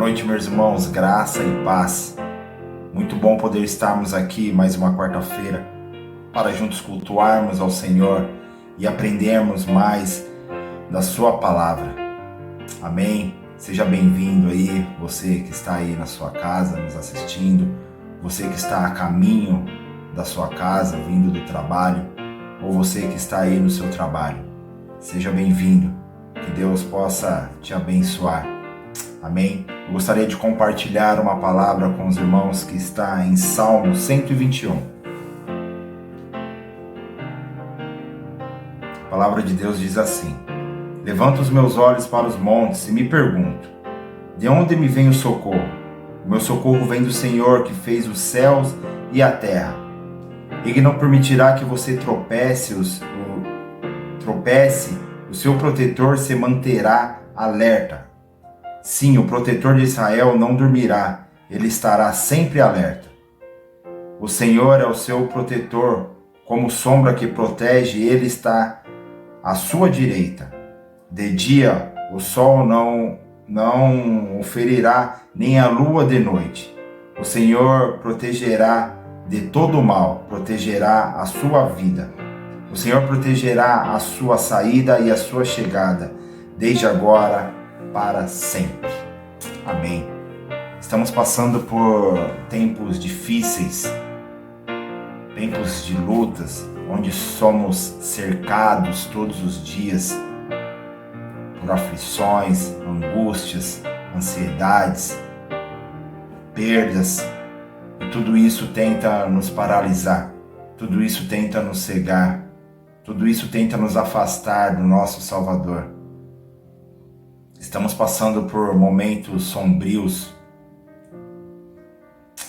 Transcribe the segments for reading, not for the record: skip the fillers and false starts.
noite, meus irmãos, graça e paz. Muito bom poder estarmos aqui mais uma quarta-feira para juntos cultuarmos ao Senhor e aprendermos mais da sua palavra. Amém? Seja bem-vindo aí, você que está aí na sua casa nos assistindo, você que está a caminho da sua casa, vindo do trabalho, ou você que está aí no seu trabalho. Seja bem-vindo, que Deus possa te abençoar. Amém? Eu gostaria de compartilhar uma palavra com os irmãos que está em Salmo 121. A palavra de Deus diz assim: levanto os meus olhos para os montes e me pergunto, de onde me vem o socorro? O meu socorro vem do Senhor que fez os céus e a terra. Ele não permitirá que você tropece, o seu protetor se manterá alerta. Sim, o protetor de Israel não dormirá, ele estará sempre alerta. O Senhor é o seu protetor, como sombra que protege, ele está à sua direita. De dia o sol não o ferirá, nem a lua de noite. O Senhor protegerá de todo o mal, protegerá a sua vida. O Senhor protegerá a sua saída e a sua chegada, desde agora para sempre. Amém. Estamos passando por tempos difíceis, tempos de lutas, onde somos cercados todos os dias por aflições, angústias, ansiedades, perdas, e tudo isso tenta nos paralisar, tudo isso tenta nos cegar, tudo isso tenta nos afastar do nosso Salvador. Estamos passando por momentos sombrios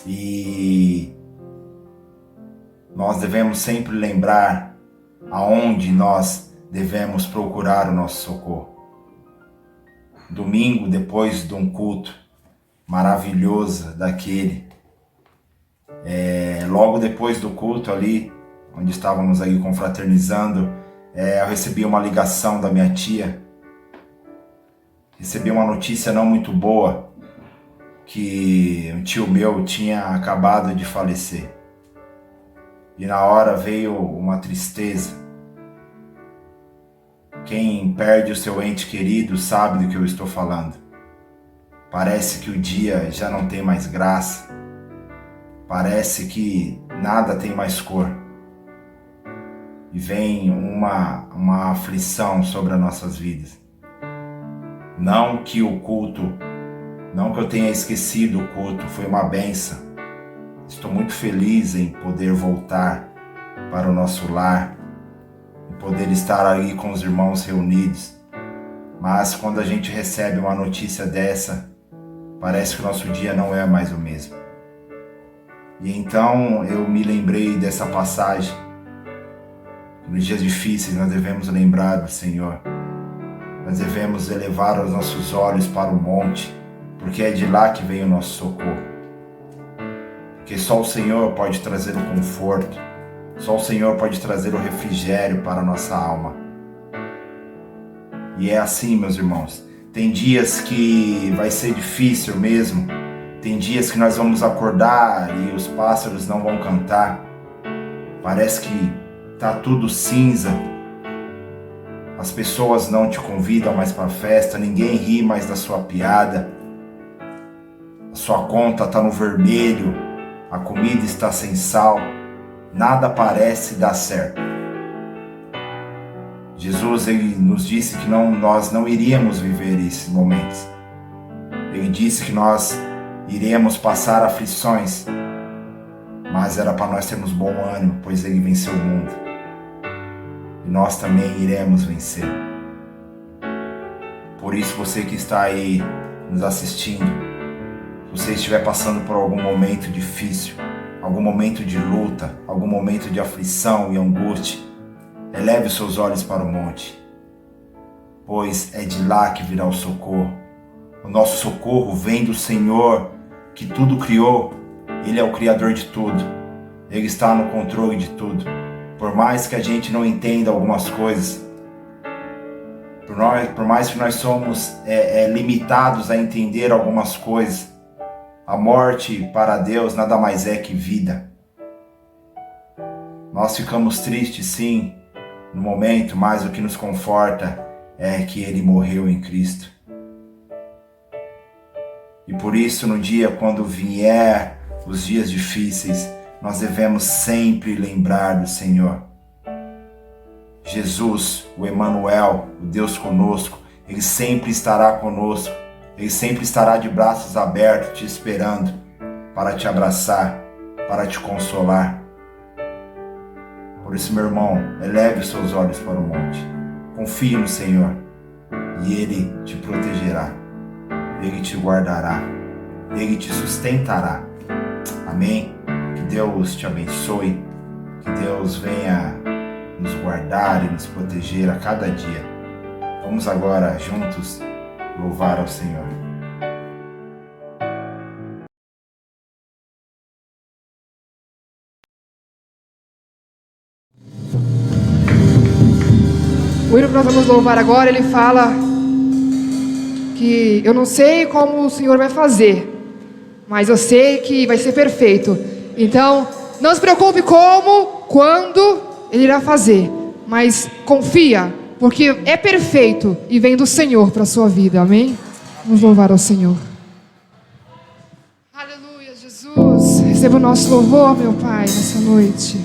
e nós devemos sempre lembrar aonde nós devemos procurar o nosso socorro. Domingo, depois de um culto maravilhoso daquele, logo depois do culto ali, onde estávamos aí confraternizando, eu recebi uma ligação da minha tia. Recebi uma notícia não muito boa, que um tio meu tinha acabado de falecer. E na hora veio uma tristeza. Quem perde o seu ente querido sabe do que eu estou falando. Parece que o dia já não tem mais graça. Parece que nada tem mais cor. E vem uma aflição sobre as nossas vidas. Não que eu tenha esquecido o culto, foi uma bênção. Estou muito feliz em poder voltar para o nosso lar, e poder estar aí com os irmãos reunidos. Mas quando a gente recebe uma notícia dessa, parece que o nosso dia não é mais o mesmo. E então eu me lembrei dessa passagem. Nos dias difíceis nós devemos lembrar do Senhor. Nós devemos elevar os nossos olhos para o monte, porque é de lá que vem o nosso socorro. Porque só o Senhor pode trazer o conforto, só o Senhor pode trazer o refrigério para a nossa alma. E é assim, meus irmãos, tem dias que vai ser difícil mesmo, tem dias que nós vamos acordar e os pássaros não vão cantar, parece que está tudo cinza. As pessoas não te convidam mais para a festa, ninguém ri mais da sua piada. A sua conta está no vermelho, a comida está sem sal, nada parece dar certo. Jesus ele nos disse que nós não iríamos viver esses momentos. Ele disse que nós iríamos passar aflições, mas era para nós termos bom ânimo, pois ele venceu o mundo. E nós também iremos vencer. Por isso, você que está aí nos assistindo, se você estiver passando por algum momento difícil, algum momento de luta, algum momento de aflição e angústia, eleve os seus olhos para o monte, pois é de lá que virá o socorro. O nosso socorro vem do Senhor, que tudo criou. Ele é o Criador de tudo. Ele está no controle de tudo. Por mais que a gente não entenda algumas coisas, Por mais que nós somos limitados a entender algumas coisas, a morte para Deus nada mais é que vida. Nós ficamos tristes sim no momento, mas o que nos conforta é que Ele morreu em Cristo. E por isso, no dia quando vier os dias difíceis, nós devemos sempre lembrar do Senhor. Jesus, o Emanuel, o Deus conosco, Ele sempre estará conosco. Ele sempre estará de braços abertos, te esperando para te abraçar, para te consolar. Por isso, meu irmão, eleve os seus olhos para o monte. Confie no Senhor e Ele te protegerá. Ele te guardará. Ele te sustentará. Amém? Que Deus te abençoe. Que Deus venha nos guardar e nos proteger a cada dia. Vamos agora juntos louvar ao Senhor. O hino que nós vamos louvar agora, ele fala que eu não sei como o Senhor vai fazer, mas eu sei que vai ser perfeito. Então, não se preocupe como, quando Ele irá fazer, mas confia, porque é perfeito e vem do Senhor para a sua vida, amém? Vamos louvar ao Senhor. Aleluia, Jesus. Receba o nosso louvor, meu Pai, nessa noite.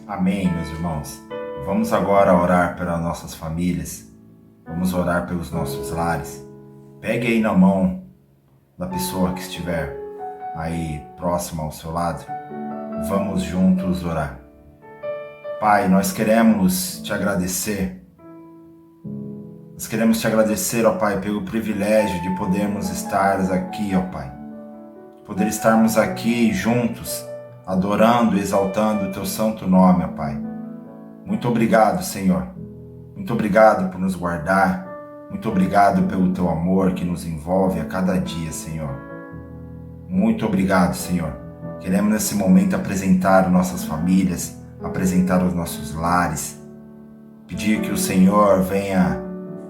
Amém, meus irmãos. Vamos agora orar pelas nossas famílias. Vamos orar pelos nossos lares. Pegue aí na mão da pessoa que estiver aí próxima ao seu lado. Vamos juntos orar. Pai, nós queremos te agradecer. Nós queremos te agradecer, ó Pai, pelo privilégio de podermos estar aqui, ó Pai. Poder estarmos aqui juntos, adorando e exaltando o teu santo nome, ó Pai. Muito obrigado, Senhor. Muito obrigado por nos guardar. Muito obrigado pelo teu amor que nos envolve a cada dia, Senhor. Muito obrigado, Senhor. Queremos nesse momento apresentar nossas famílias, apresentar os nossos lares, pedir que o Senhor venha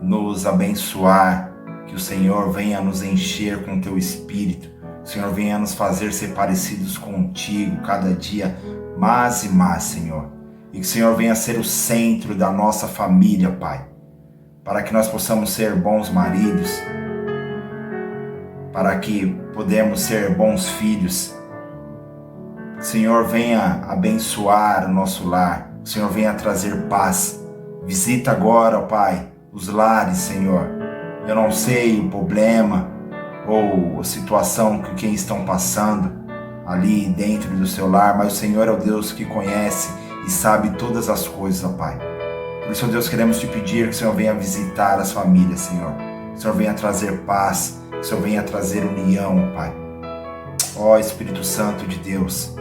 nos abençoar, que o Senhor venha nos encher com o teu Espírito, que o Senhor venha nos fazer ser parecidos contigo cada dia mais e mais, Senhor. E que o Senhor venha ser o centro da nossa família, Pai, para que nós possamos ser bons maridos, para que podemos ser bons filhos. Que o Senhor venha abençoar o nosso lar, que o Senhor venha trazer paz. Visita agora, ó Pai, os lares, Senhor. Eu não sei o problema ou a situação que quem estão passando ali dentro do seu lar, mas o Senhor é o Deus que conhece e sabe todas as coisas, ó Pai. Por isso, ó Deus, queremos te pedir que o Senhor venha visitar as famílias, Senhor. Que o Senhor venha trazer paz, que o Senhor venha trazer união, ó Pai. Ó Espírito Santo de Deus,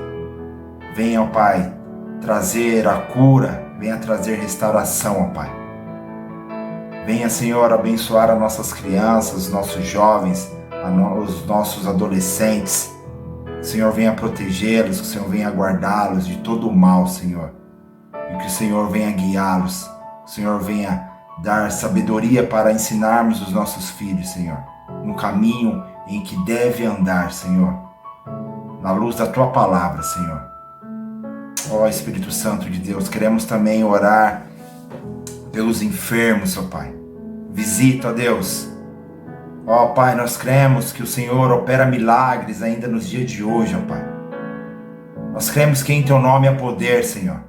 venha, ó Pai, trazer a cura, venha trazer restauração, ó Pai. Venha, Senhor, abençoar as nossas crianças, os nossos jovens, os nossos adolescentes. Senhor, venha protegê-los, que o Senhor venha guardá-los de todo o mal, Senhor. E que o Senhor venha guiá-los, que o Senhor venha dar sabedoria para ensinarmos os nossos filhos, Senhor, no caminho em que deve andar, Senhor, na luz da Tua palavra, Senhor. Ó Espírito Santo de Deus, queremos também orar pelos enfermos, ó Pai. Visita, ó Deus. Ó Pai, nós cremos que o Senhor opera milagres ainda nos dias de hoje, ó Pai. Nós cremos que em Teu nome há poder, Senhor.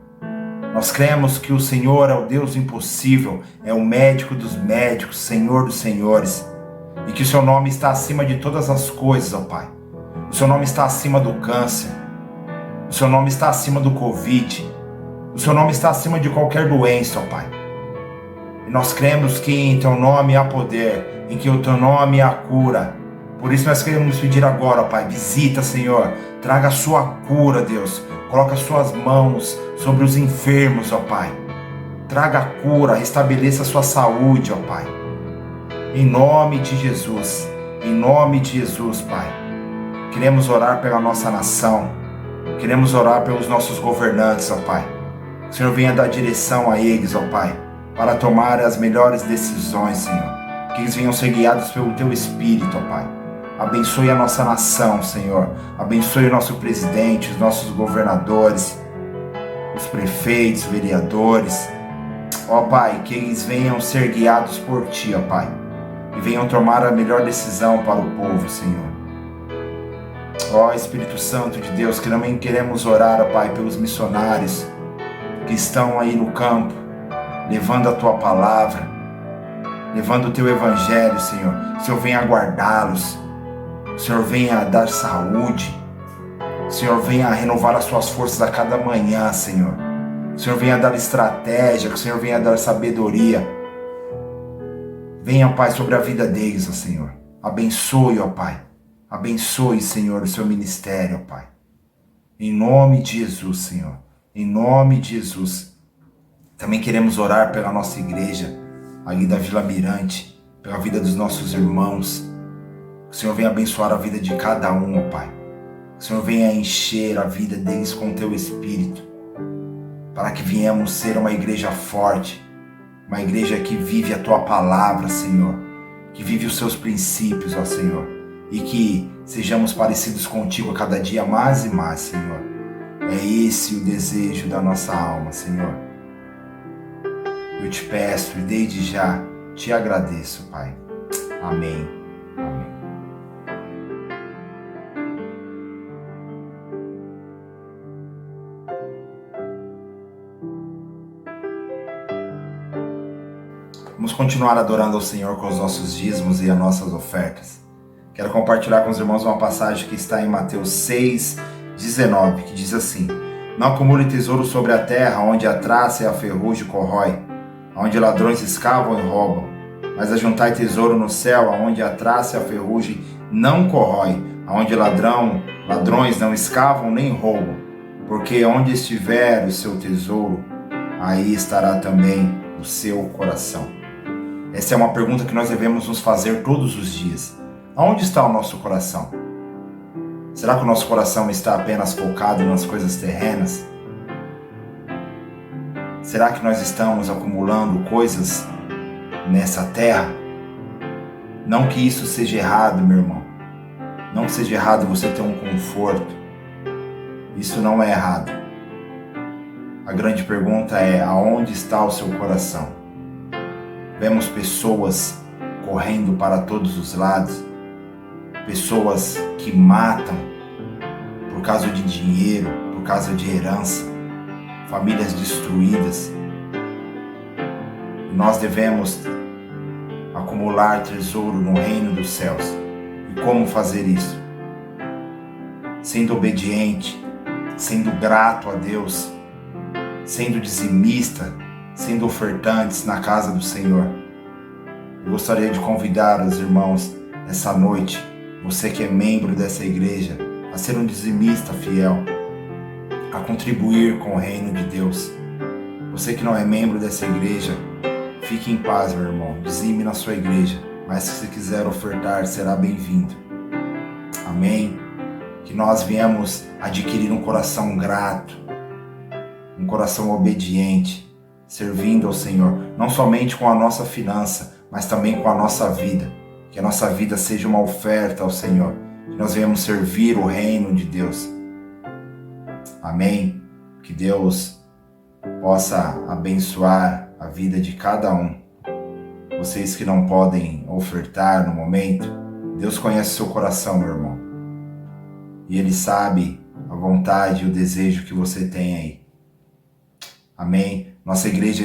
Nós cremos que o Senhor é o Deus impossível, é o médico dos médicos, Senhor dos senhores. E que o Seu nome está acima de todas as coisas, ó Pai. O Seu nome está acima do câncer. O Seu nome está acima do Covid. O Seu nome está acima de qualquer doença, ó Pai. E nós cremos que em Teu nome há poder, em que o Teu nome há cura. Por isso nós queremos pedir agora, Pai, visita, Senhor, traga a Sua cura, Deus. Coloca as Suas mãos sobre os enfermos, ó Pai. Traga a cura, restabeleça a sua saúde, ó Pai. Em nome de Jesus, Pai. Queremos orar pela nossa nação. Queremos orar pelos nossos governantes, ó Pai. Que o Senhor venha dar direção a eles, ó Pai, para tomar as melhores decisões, Senhor. Que eles venham ser guiados pelo Teu Espírito, ó Pai. Abençoe a nossa nação, Senhor. Abençoe o nosso presidente, os nossos governadores, os prefeitos, vereadores. Ó Pai, que eles venham ser guiados por Ti, ó Pai. E venham tomar a melhor decisão para o povo, Senhor. Ó Espírito Santo de Deus, que também queremos orar, ó Pai, pelos missionários que estão aí no campo, levando a Tua palavra, levando o Teu evangelho, Senhor. O Senhor venha guardá-los. O Senhor venha dar saúde. O Senhor venha renovar as Suas forças a cada manhã, Senhor. O Senhor venha dar estratégia, que o Senhor venha dar sabedoria. Venha, Pai, sobre a vida deles, ó Senhor. Abençoe, ó Pai. Abençoe, Senhor, o Seu ministério, ó Pai. Em nome de Jesus, Senhor. Em nome de Jesus. Também queremos orar pela nossa igreja, ali da Vila Mirante, pela vida dos nossos irmãos. Que o Senhor venha abençoar a vida de cada um, ó Pai. Que o Senhor venha encher a vida deles com o Teu Espírito, para que venhamos ser uma igreja forte, uma igreja que vive a Tua palavra, Senhor, que vive os Seus princípios, ó Senhor, e que sejamos parecidos contigo a cada dia mais e mais, Senhor. É esse o desejo da nossa alma, Senhor. Eu te peço e desde já te agradeço, Pai. Amém. Amém. Vamos continuar adorando ao Senhor com os nossos dízimos e as nossas ofertas. Quero compartilhar com os irmãos uma passagem que está em Mateus 6:19, que diz assim: Não acumule tesouro sobre a terra, onde a traça e a ferrugem corrói, onde ladrões escavam e roubam, mas ajuntai tesouro no céu, onde a traça e a ferrugem não corrói, onde ladrões não escavam nem roubam, porque onde estiver o seu tesouro, aí estará também o seu coração. Essa é uma pergunta que nós devemos nos fazer todos os dias. Aonde está o nosso coração? Será que o nosso coração está apenas focado nas coisas terrenas? Será que nós estamos acumulando coisas nessa terra? Não que isso seja errado, meu irmão. Não que seja errado você ter um conforto. Isso não é errado. A grande pergunta é: aonde está o seu coração? Vemos pessoas correndo para todos os lados, pessoas que matam por causa de dinheiro, por causa de herança, famílias destruídas. E nós devemos acumular tesouro no reino dos céus. E como fazer isso? Sendo obediente, sendo grato a Deus, sendo dizimista, sendo ofertantes na casa do Senhor. Eu gostaria de convidar os irmãos essa noite, você que é membro dessa igreja, a ser um dizimista fiel, a contribuir com o reino de Deus. Você que não é membro dessa igreja, fique em paz, meu irmão, dizime na sua igreja, mas se você quiser ofertar, será bem-vindo. Amém? Que nós viemos adquirir um coração grato, um coração obediente, servindo ao Senhor, não somente com a nossa finança, mas também com a nossa vida. Que a nossa vida seja uma oferta ao Senhor, que nós venhamos servir o reino de Deus. Amém? Que Deus possa abençoar a vida de cada um. Vocês que não podem ofertar no momento, Deus conhece o seu coração, meu irmão. E Ele sabe a vontade e o desejo que você tem aí. Amém? Nossa igreja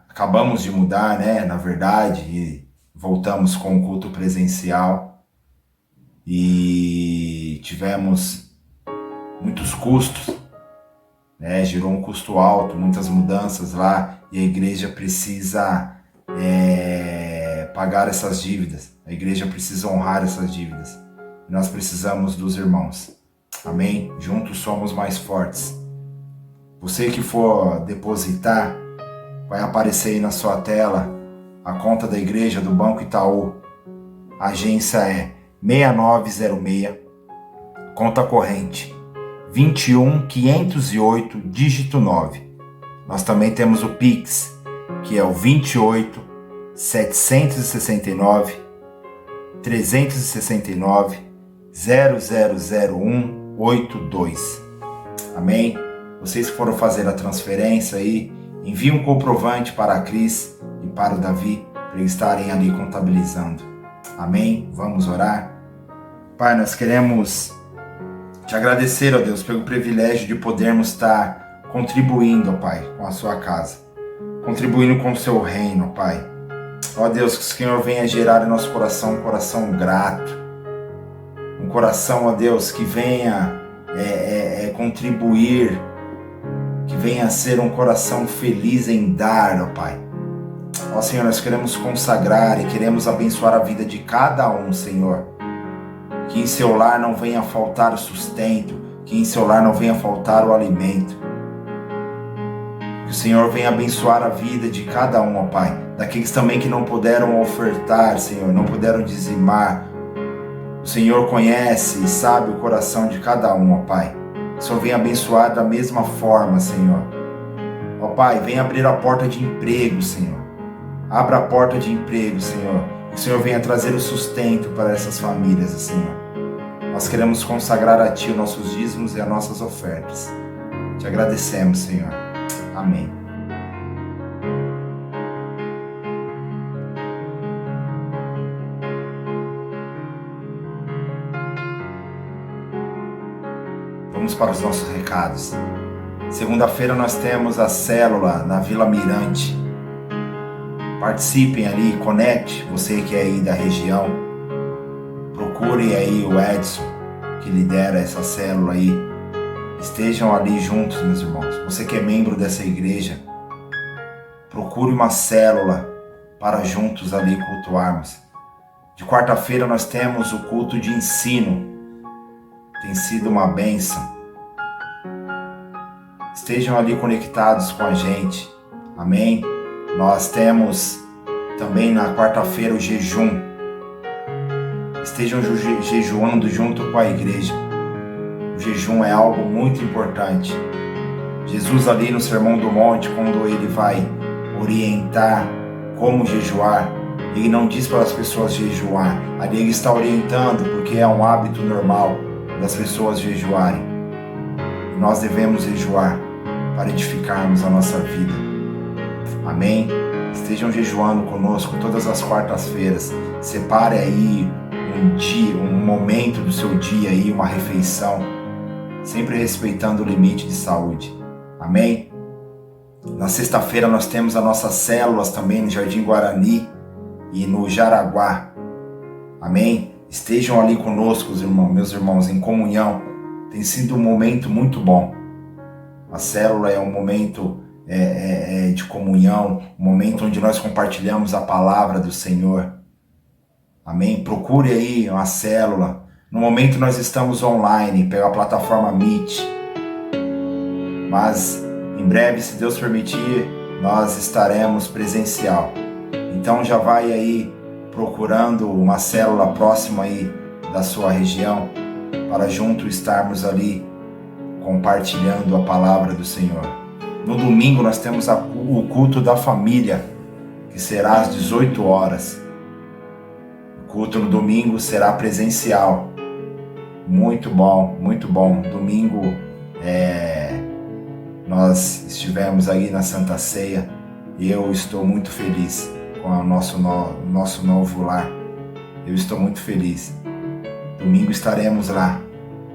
acabamos de mudar, né? Na verdade, e voltamos com o culto presencial e tivemos muitos custos, né? Gerou um custo alto, muitas mudanças lá, e a igreja precisa pagar essas dívidas. A igreja precisa honrar essas dívidas. E nós precisamos dos irmãos. Amém? Juntos somos mais fortes. Você que for depositar, vai aparecer aí na sua tela a conta da igreja do Banco Itaú. A agência é 6906, conta corrente 21508, dígito 9. Nós também temos o Pix, que é o 28 769 369 000182. Amém? Vocês que foram fazer a transferência aí, enviem um comprovante para a Cris e para o Davi, para eles estarem ali contabilizando. Amém? Vamos orar? Pai, nós queremos te agradecer, ó Deus, pelo privilégio de podermos estar contribuindo, ó Pai, com a sua casa, contribuindo com o seu reino, ó Pai. Ó Deus, que o Senhor venha gerar em nosso coração um coração grato, um coração, ó Deus, que venha contribuir, que venha a ser um coração feliz em dar, ó Pai. Ó Senhor, nós queremos consagrar e queremos abençoar a vida de cada um, Senhor. Que em seu lar não venha faltar o sustento, que em seu lar não venha faltar o alimento. Que o Senhor venha abençoar a vida de cada um, ó Pai. Daqueles também que não puderam ofertar, Senhor, não puderam dizimar. O Senhor conhece e sabe o coração de cada um, ó Pai. Que o Senhor venha abençoar da mesma forma, Senhor. Ó Pai, venha abrir a porta de emprego, Senhor. Abra a porta de emprego, Senhor. Que o Senhor venha trazer o sustento para essas famílias, Senhor. Nós queremos consagrar a Ti os nossos dízimos e as nossas ofertas. Te agradecemos, Senhor. Amém. Vamos para os nossos recados. Segunda-feira nós temos a célula na Vila Mirante. Participem ali, conecte, você que é aí da região. Procure aí o Edson, que lidera essa célula aí. Estejam ali juntos, meus irmãos. Você que é membro dessa igreja, procure uma célula para juntos ali cultuarmos. De quarta-feira nós temos o culto de ensino. Tem sido uma bênção. Estejam ali conectados com a gente. Amém? Nós temos também na quarta-feira o jejum. Estejam jejuando junto com a igreja. O jejum é algo muito importante. Jesus ali no Sermão do Monte, quando ele vai orientar como jejuar, ele não diz para as pessoas jejuar. Ali ele está orientando porque é um hábito normal das pessoas jejuarem. E nós devemos jejuar para edificarmos a nossa vida. Amém? Estejam jejuando conosco todas as quartas-feiras. Separe aí um dia, um momento do seu dia aí, uma refeição, sempre respeitando o limite de saúde. Amém? Na sexta-feira nós temos as nossas células também no Jardim Guarani e no Jaraguá. Amém? Estejam ali conosco, meus irmãos, em comunhão. Tem sido um momento muito bom. A célula é um momento de comunhão, um momento onde nós compartilhamos a palavra do Senhor. Amém? Procure aí uma célula. No momento nós estamos online pela plataforma Meet. Mas em breve, se Deus permitir, nós estaremos presencial. Então já vai aí procurando uma célula próxima aí da sua região para juntos estarmos ali compartilhando a palavra do Senhor. No domingo nós temos o culto da família, que será às 18 horas. O culto no domingo será presencial. Muito bom, muito bom. Domingo nós estivemos aí na Santa Ceia e eu estou muito feliz com o nosso novo lar. Eu estou muito feliz. Domingo estaremos lá.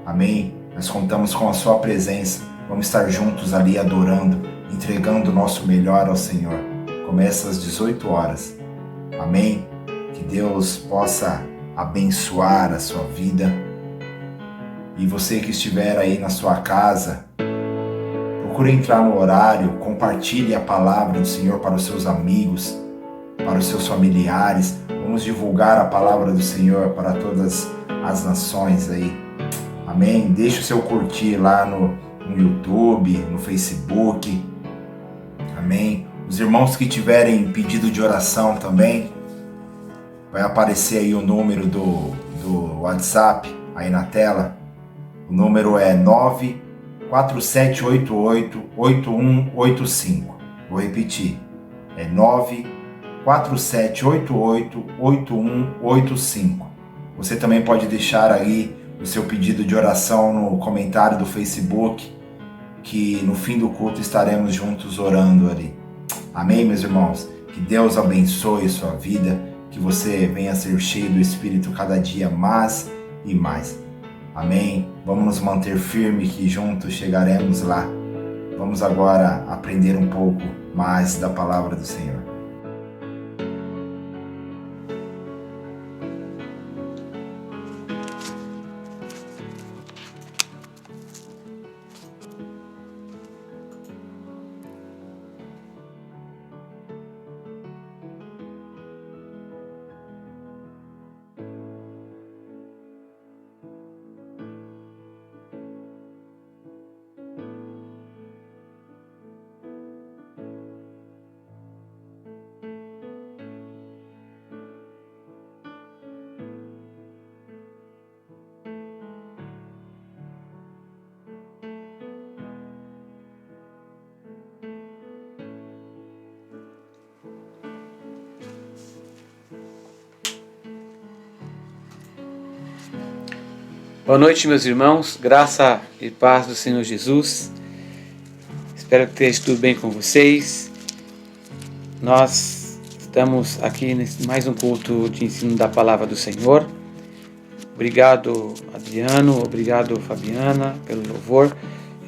Amém? Nós contamos com a sua presença. Vamos estar juntos ali adorando, entregando o nosso melhor ao Senhor. Começa às 18 horas. Amém? Que Deus possa abençoar a sua vida. E você que estiver aí na sua casa, procure entrar no horário, compartilhe a palavra do Senhor para os seus amigos, para os seus familiares. Vamos divulgar a palavra do Senhor para todas as nações aí. Amém? Deixe o seu curtir lá no YouTube, no Facebook. Amém? Os irmãos que tiverem pedido de oração também, vai aparecer aí o número do WhatsApp aí na tela. O número é 94788-8185. Vou repetir. É 94788-8185. Você também pode deixar aí o seu pedido de oração no comentário do Facebook, que no fim do culto estaremos juntos orando ali. Amém, meus irmãos? Que Deus abençoe sua vida, que você venha a ser cheio do Espírito cada dia mais e mais. Amém? Vamos nos manter firmes que juntos chegaremos lá. Vamos agora aprender um pouco mais da palavra do Senhor. Boa noite, meus irmãos, graça e paz do Senhor Jesus. Espero que esteja tudo bem com vocês. Nós estamos aqui nesse mais um culto de ensino da palavra do Senhor. Obrigado, Adriano, obrigado, Fabiana, pelo louvor.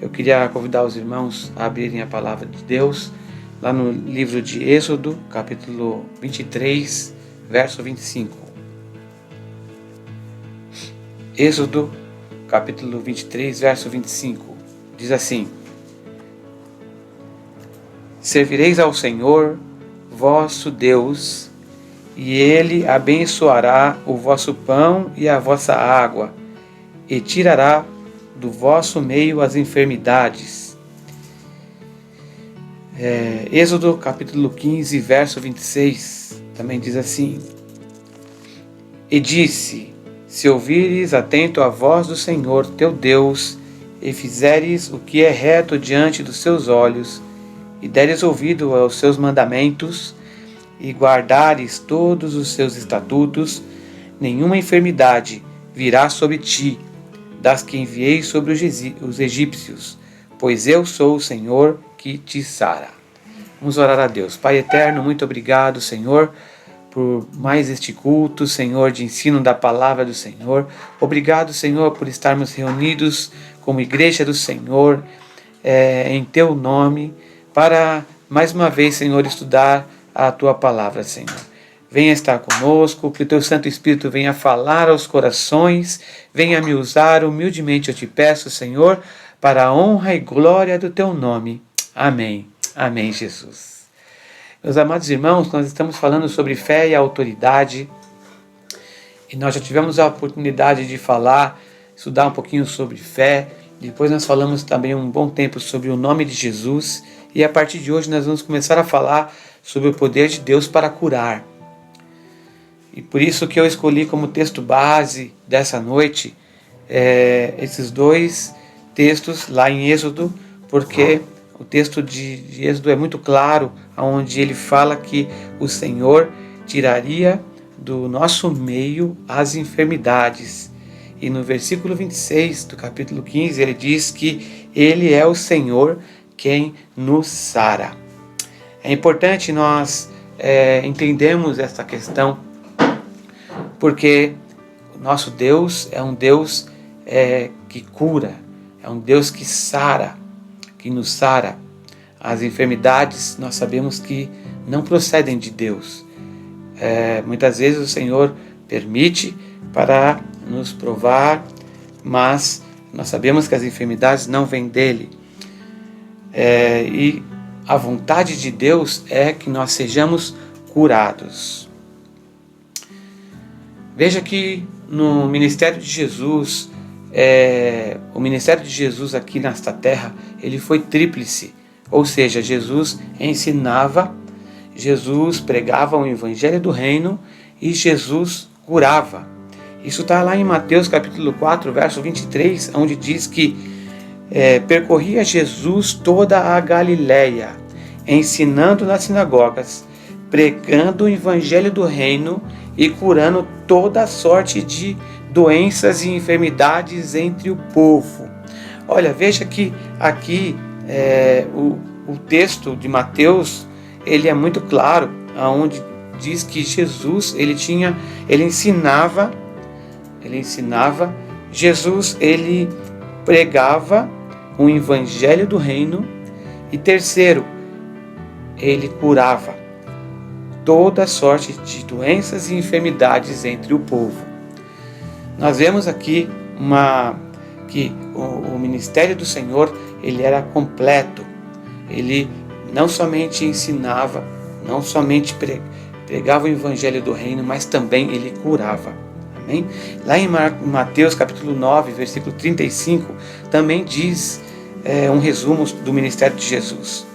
Eu queria convidar os irmãos a abrirem a palavra de Deus lá no livro de Êxodo, capítulo 23, verso 25. Êxodo, capítulo 23, verso 25, diz assim: Servireis ao Senhor, vosso Deus, e Ele abençoará o vosso pão e a vossa água, e tirará do vosso meio as enfermidades. Êxodo capítulo 15, verso 26, também diz assim: E disse: Se ouvires atento a voz do Senhor teu Deus, e fizeres o que é reto diante dos seus olhos, e deres ouvido aos seus mandamentos, e guardares todos os seus estatutos, nenhuma enfermidade virá sobre ti, das que enviei sobre os egípcios, pois eu sou o Senhor que te sara. Vamos orar a Deus. Pai eterno, muito obrigado, Senhor, por mais este culto, Senhor, de ensino da palavra do Senhor. Obrigado, Senhor, por estarmos reunidos como igreja do Senhor, em Teu nome, para mais uma vez, Senhor, estudar a Tua palavra, Senhor. Venha estar conosco, que o Teu Santo Espírito venha falar aos corações, venha me usar, humildemente eu te peço, Senhor, para a honra e glória do Teu nome. Amém. Amém, Jesus. Meus amados irmãos, nós estamos falando sobre fé e autoridade, e nós já tivemos a oportunidade de estudar um pouquinho sobre fé. Depois nós falamos também um bom tempo sobre o nome de Jesus, e a partir de hoje nós vamos começar a falar sobre o poder de Deus para curar. E por isso que eu escolhi como texto base dessa noite esses dois textos lá em Êxodo, porque o texto de Êxodo é muito claro, onde ele fala que o Senhor tiraria do nosso meio as enfermidades. E no versículo 26 do capítulo 15 ele diz que Ele é o Senhor quem nos sara. É importante nós entendermos essa questão, porque o nosso Deus é um Deus que cura, é um Deus que sara, que nos sara. As enfermidades nós sabemos que não procedem de Deus. Muitas vezes o Senhor permite para nos provar, mas nós sabemos que as enfermidades não vêm dele. E a vontade de Deus é que nós sejamos curados. Veja que no ministério de Jesus, o ministério de Jesus aqui nesta terra, ele foi tríplice, ou seja, Jesus ensinava, Jesus pregava o evangelho do reino e Jesus curava. Isso está lá em Mateus capítulo 4, verso 23, onde diz que percorria Jesus toda a Galileia, ensinando nas sinagogas, pregando o evangelho do reino e curando toda sorte de doenças e enfermidades entre o povo. Olha, veja que aqui o texto de Mateus, ele é muito claro, onde diz que Jesus, ele ensinava, Jesus, ele pregava o evangelho do reino, e terceiro, ele curava toda sorte de doenças e enfermidades entre o povo. Nós vemos aqui que o ministério do Senhor, ele era completo. Ele não somente ensinava, não somente pregava o evangelho do reino, mas também ele curava. Amém? Lá em Mateus capítulo 9, versículo 35, também diz um resumo do ministério de Jesus.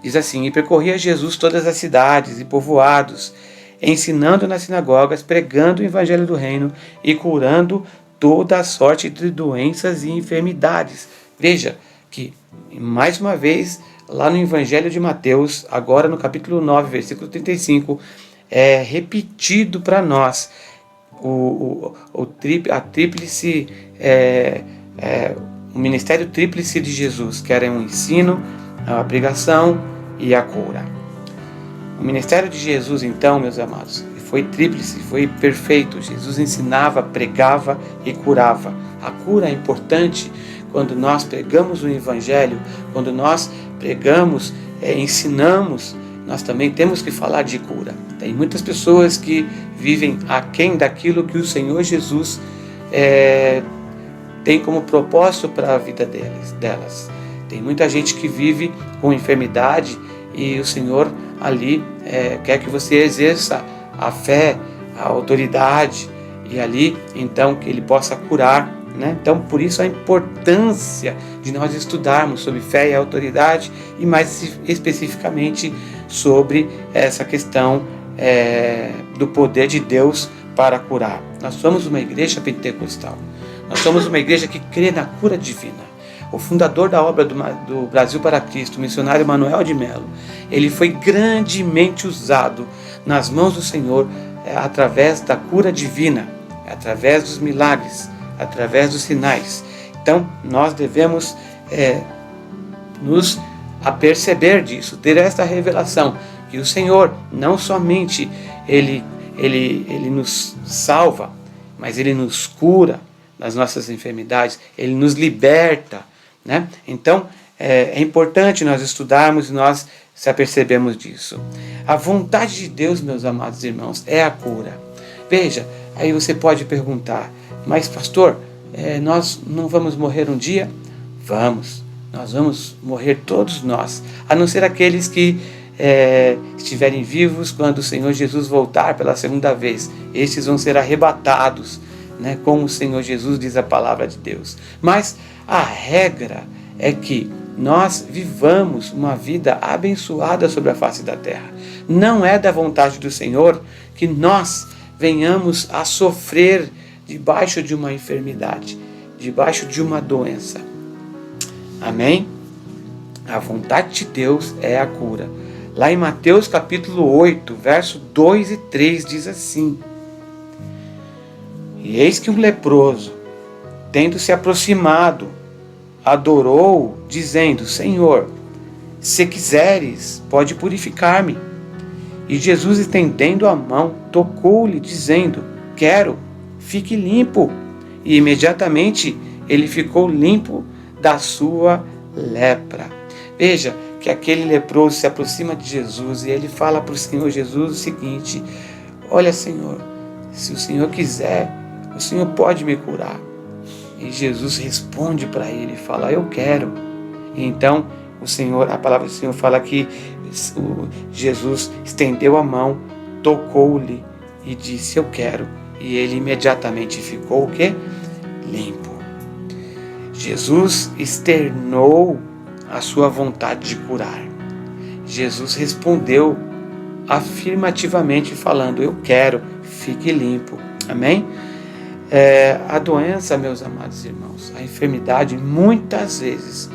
Diz assim: E percorria Jesus todas as cidades e povoados, ensinando nas sinagogas, pregando o evangelho do reino e curando toda a sorte de doenças e enfermidades. Veja que, mais uma vez, lá no evangelho de Mateus, agora no capítulo 9, versículo 35, é repetido para nós o ministério tríplice de Jesus, que era o ensino, a pregação e a cura. O ministério de Jesus, então, meus amados, foi tríplice, foi perfeito. Jesus ensinava, pregava e curava. A cura é importante quando nós pregamos o evangelho, quando nós pregamos ensinamos, nós também temos que falar de cura. Tem muitas pessoas que vivem aquém daquilo que o Senhor Jesus tem como propósito para a vida delas. Tem muita gente que vive com enfermidade e o Senhor ali quer que você exerça a fé, a autoridade, e ali então que Ele possa curar, né? Então por isso a importância de nós estudarmos sobre fé e autoridade, e mais especificamente sobre essa questão do poder de Deus para curar. Nós somos uma igreja pentecostal, nós somos uma igreja que crê na cura divina. O fundador da obra do Brasil para Cristo, o missionário Manuel de Melo, ele foi grandemente usado nas mãos do Senhor através da cura divina, através dos milagres, através dos sinais. Então nós devemos nos aperceber disso, ter esta revelação, que o Senhor não somente Ele nos salva, mas Ele nos cura das nossas enfermidades, Ele nos liberta, né? Então é importante nós estudarmos e nós se apercebemos disso. A vontade de Deus, meus amados irmãos, é a cura. Veja, aí você pode perguntar, mas pastor, nós não vamos morrer um dia? Nós vamos morrer todos nós, a não ser aqueles que estiverem vivos quando o Senhor Jesus voltar pela segunda vez. Estes vão ser arrebatados, né, como o Senhor Jesus diz a palavra de Deus. Mas a regra é que nós vivamos uma vida abençoada sobre a face da terra. Não é da vontade do Senhor que nós venhamos a sofrer debaixo de uma enfermidade, debaixo de uma doença. Amém? A vontade de Deus é a cura. Lá em Mateus capítulo 8, verso 2 e 3 diz assim: E eis que um leproso, tendo se aproximado, adorou, dizendo: Senhor, se quiseres, pode purificar-me. E Jesus, estendendo a mão, tocou-lhe, dizendo: Quero, fique limpo. E imediatamente ele ficou limpo da sua lepra. Veja que aquele leproso se aproxima de Jesus e ele fala para o Senhor Jesus o seguinte: olha, Senhor, se o Senhor quiser, o Senhor pode me curar. E Jesus responde para ele e fala: eu quero. E então a palavra do Senhor fala que Jesus estendeu a mão, tocou-lhe e disse: eu quero. E ele imediatamente ficou o quê? Limpo. Jesus externou a sua vontade de curar. Jesus respondeu afirmativamente falando: eu quero, fique limpo. Amém? A doença, meus amados irmãos, a enfermidade, muitas vezes,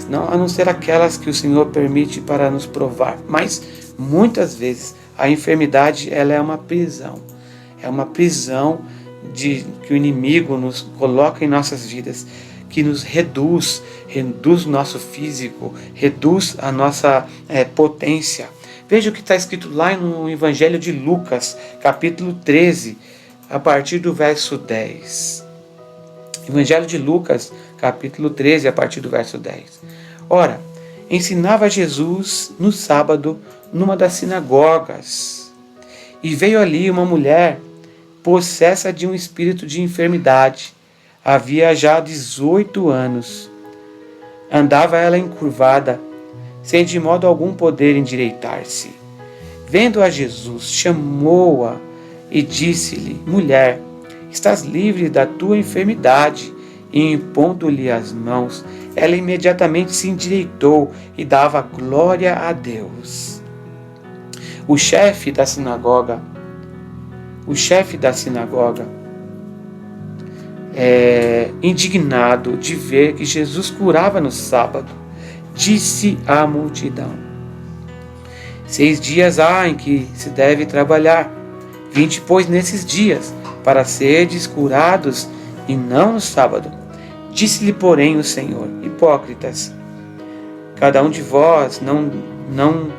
não, a não ser aquelas que o Senhor permite para nos provar, mas muitas vezes a enfermidade, ela é uma prisão. É uma prisão que o inimigo nos coloca em nossas vidas, que nos reduz o nosso físico, reduz a nossa potência. Veja o que está escrito lá no Evangelho de Lucas, capítulo 13, a partir do verso 10. Evangelho de Lucas, capítulo 13, a partir do verso 10. Ora, ensinava Jesus no sábado numa das sinagogas, e veio ali uma mulher possessa de um espírito de enfermidade. Havia já 18 anos. Andava ela encurvada, sem de modo algum poder endireitar-se. Vendo a Jesus, chamou-a e disse-lhe: mulher, estás livre da tua enfermidade. E impondo-lhe as mãos, ela imediatamente se endireitou e dava glória a Deus. O chefe da sinagoga, indignado de ver que Jesus curava no sábado, disse à multidão: 6 dias há em que se deve trabalhar. Vinde, pois, nesses dias, para serdes curados, e não no sábado. Disse-lhe, porém, o Senhor: hipócritas, cada um de vós não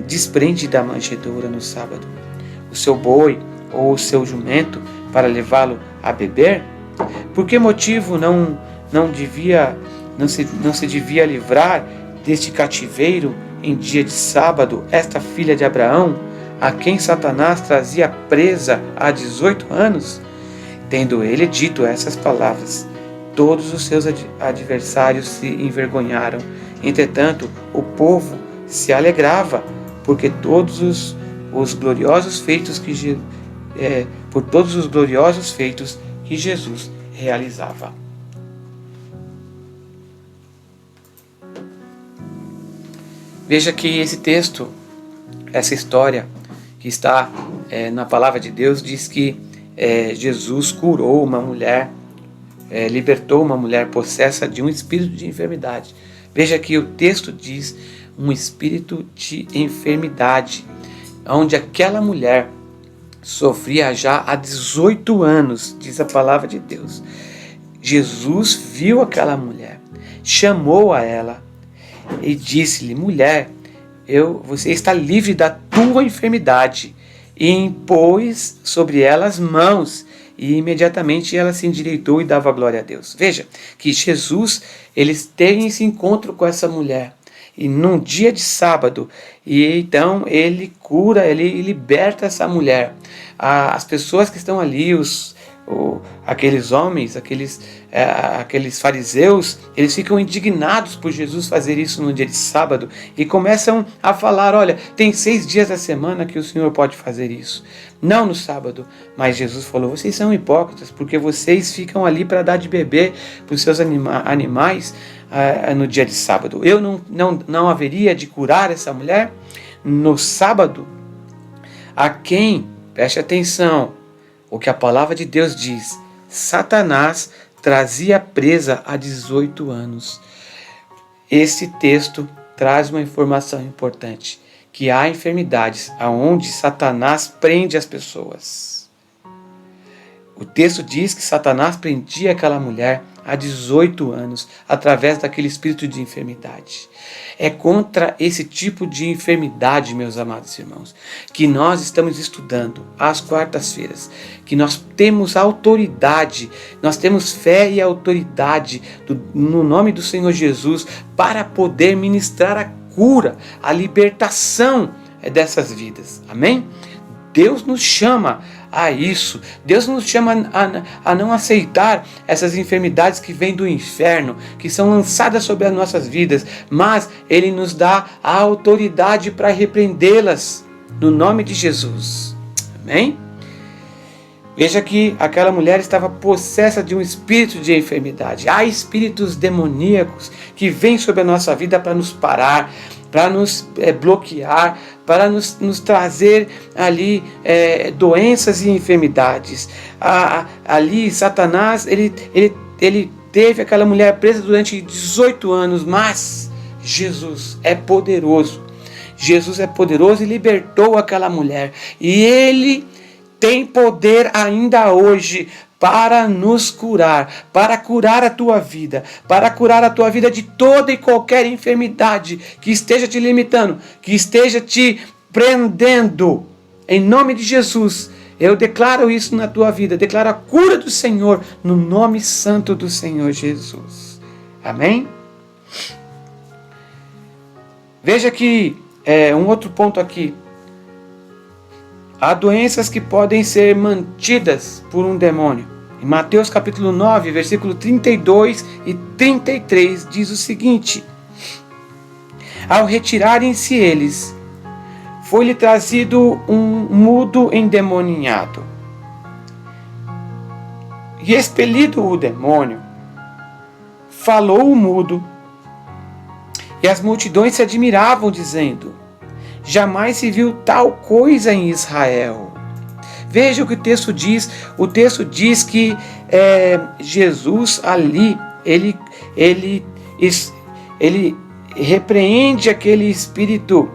desprende da manjedoura no sábado o seu boi ou o seu jumento para levá-lo a beber? Por que motivo não se devia livrar deste cativeiro em dia de sábado esta filha de Abraão, a quem Satanás trazia presa há 18 anos? Tendo ele dito essas palavras, todos os seus adversários se envergonharam. Entretanto, o povo se alegrava, porque todos os gloriosos feitos por todos os gloriosos feitos que Jesus realizava. Veja que esse texto, essa história que está na palavra de Deus, diz que Jesus curou uma mulher, libertou uma mulher possessa de um espírito de enfermidade. Veja que o texto diz um espírito de enfermidade, onde aquela mulher sofria já há 18 anos, diz a palavra de Deus. Jesus viu aquela mulher, chamou a ela e disse-lhe: mulher, você está livre da tua enfermidade. E impôs sobre ela as mãos, e imediatamente ela se endireitou e dava glória a Deus. Veja que Jesus, ele tem esse encontro com essa mulher, e num dia de sábado, e então ele cura, ele liberta essa mulher. As pessoas que estão ali, aqueles homens, aqueles fariseus, eles ficam indignados por Jesus fazer isso no dia de sábado e começam a falar: olha, tem 6 dias da semana que o Senhor pode fazer isso, não no sábado. Mas Jesus falou: vocês são hipócritas, porque vocês ficam ali para dar de beber para os seus animais no dia de sábado. Eu não haveria de curar essa mulher no sábado? A quem, preste atenção, o que a palavra de Deus diz, Satanás trazia presa há 18 anos. Esse texto traz uma informação importante, que há enfermidades aonde Satanás prende as pessoas. O texto diz que Satanás prendia aquela mulher há 18 anos, através daquele espírito de enfermidade. É contra esse tipo de enfermidade, meus amados irmãos, que nós estamos estudando às quartas-feiras, que nós temos autoridade, nós temos fé e autoridade no nome do Senhor Jesus para poder ministrar a cura, a libertação dessas vidas. Amém? Deus nos chama a isso. Deus nos chama a não aceitar essas enfermidades que vêm do inferno, que são lançadas sobre as nossas vidas, mas Ele nos dá a autoridade para repreendê-las no nome de Jesus. Amém? Veja que aquela mulher estava possessa de um espírito de enfermidade. Há espíritos demoníacos que vêm sobre a nossa vida para nos parar, para nos bloquear, para nos trazer ali doenças e enfermidades. Ali Satanás, ele teve aquela mulher presa durante 18 anos, mas Jesus é poderoso. Jesus é poderoso e libertou aquela mulher. E Ele tem poder ainda hoje para nos curar, para curar a tua vida, para curar a tua vida de toda e qualquer enfermidade que esteja te limitando, que esteja te prendendo. Em nome de Jesus, eu declaro isso na tua vida, declaro a cura do Senhor no nome santo do Senhor Jesus. Amém? Veja que um outro ponto aqui. Há doenças que podem ser mantidas por um demônio. Em Mateus capítulo 9, versículo 32 e 33, diz o seguinte: ao retirarem-se eles, foi-lhe trazido um mudo endemoniado. E expelido o demônio, falou o mudo, e as multidões se admiravam, dizendo: jamais se viu tal coisa em Israel. Veja o que o texto diz. O texto diz que Jesus ali, ele repreende aquele espírito,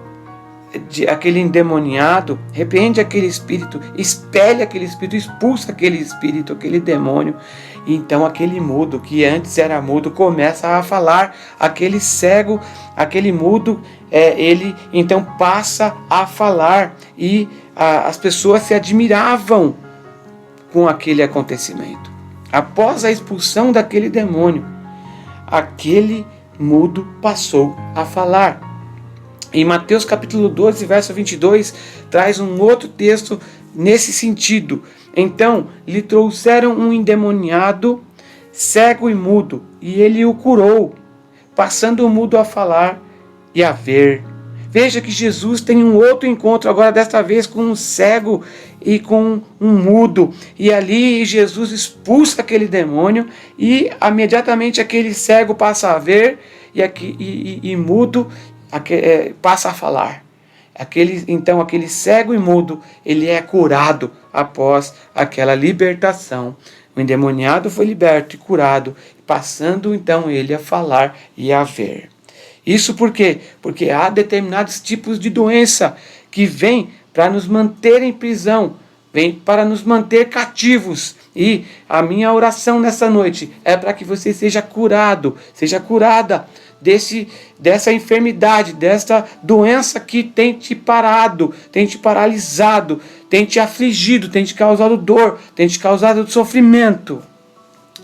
aquele endemoniado, repreende aquele espírito, expele aquele espírito, expulsa aquele espírito, aquele demônio. Então aquele mudo, que antes era mudo, começa a falar. Aquele cego, aquele mudo, ele então passa a falar, e as pessoas se admiravam com aquele acontecimento. Após a expulsão daquele demônio, aquele mudo passou a falar. Em Mateus capítulo 12, verso 22, traz um outro texto nesse sentido. Então, lhe trouxeram um endemoniado, cego e mudo, e ele o curou, passando o mudo a falar e a ver. Veja que Jesus tem um outro encontro, agora desta vez com um cego e com um mudo. E ali Jesus expulsa aquele demônio e imediatamente aquele cego passa a ver e mudo passa a falar. Então aquele cego e mudo, ele é curado após aquela libertação. O endemoniado foi liberto e curado, passando então ele a falar e a ver. Isso por quê? Porque há determinados tipos de doença que vêm para nos manter em prisão, vêm para nos manter cativos. E a minha oração nessa noite é para que você seja curado, seja curada dessa enfermidade, dessa doença que tem te parado, tem te paralisado, tem te afligido, tem te causado dor, tem te causado sofrimento.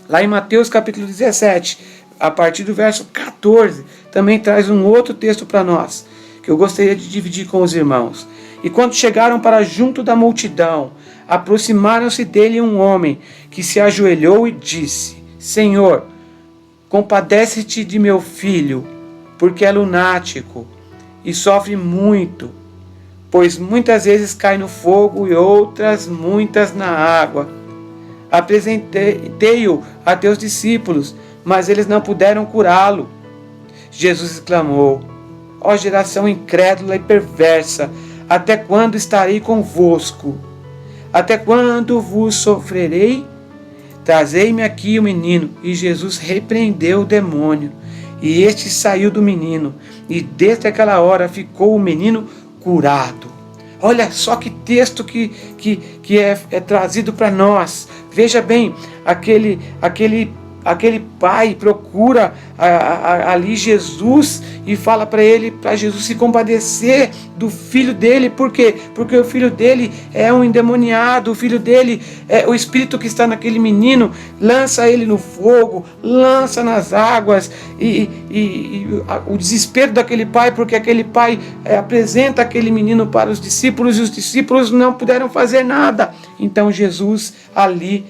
Lá em Mateus capítulo 17, a partir do verso 14, também traz um outro texto para nós, que eu gostaria de dividir com os irmãos. E quando chegaram para junto da multidão, aproximaram-se dele um homem que se ajoelhou e disse: Senhor, compadece-te de meu filho, porque é lunático e sofre muito, pois muitas vezes cai no fogo e outras muitas na água. Apresentei-o a teus discípulos, mas eles não puderam curá-lo. Jesus exclamou: ó geração incrédula e perversa, até quando estarei convosco? Até quando vos sofrerei? Trazei-me aqui o menino. E Jesus repreendeu o demônio, e este saiu do menino, e desde aquela hora ficou o menino curado. Olha só que texto que é trazido para nós. Veja bem, aquele pai procura ali Jesus e fala para Jesus se compadecer do filho dele. Por quê? Porque o filho dele é um endemoniado, o filho dele, o espírito que está naquele menino, lança ele no fogo, lança nas águas, e o desespero daquele pai, porque aquele pai apresenta aquele menino para os discípulos, e os discípulos não puderam fazer nada. Então Jesus ali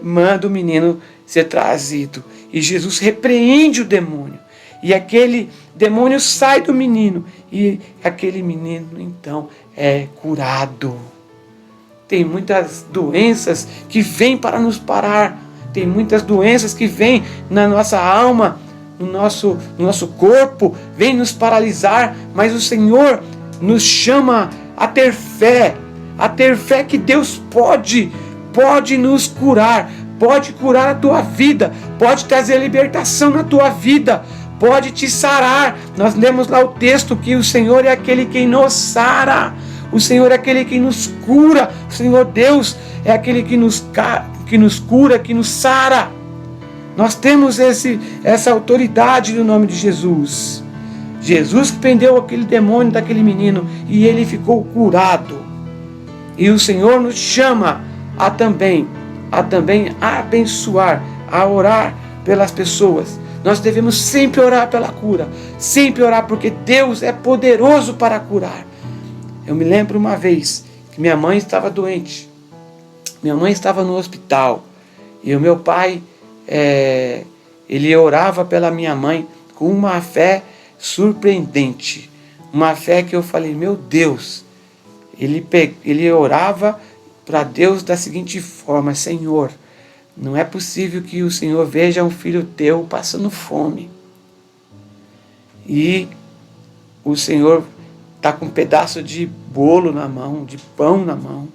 manda o menino ser trazido, e Jesus repreende o demônio, e aquele demônio sai do menino, e aquele menino então é curado. Tem muitas doenças que vêm para nos parar, tem muitas doenças que vêm na nossa alma, no nosso corpo, vêm nos paralisar, mas o Senhor nos chama a ter fé que Deus pode nos curar, pode curar a tua vida, pode trazer libertação na tua vida, pode te sarar. Nós lemos lá o texto que o Senhor é aquele que nos sara, o Senhor é aquele que nos cura, o Senhor Deus é aquele que nos cura, que nos sara. Nós temos essa autoridade no nome de Jesus. Jesus que prendeu aquele demônio daquele menino e ele ficou curado. E o Senhor nos chama a também abençoar, a orar pelas pessoas. Nós devemos sempre orar pela cura, sempre orar, porque Deus é poderoso para curar. Eu me lembro uma vez que minha mãe estava doente, minha mãe estava no hospital, e o meu pai, ele orava pela minha mãe com uma fé surpreendente, uma fé que eu falei, meu Deus, ele orava para Deus da seguinte forma: Senhor, não é possível que o Senhor veja um filho teu passando fome, e o Senhor está com um pedaço de bolo na mão, de pão na mão,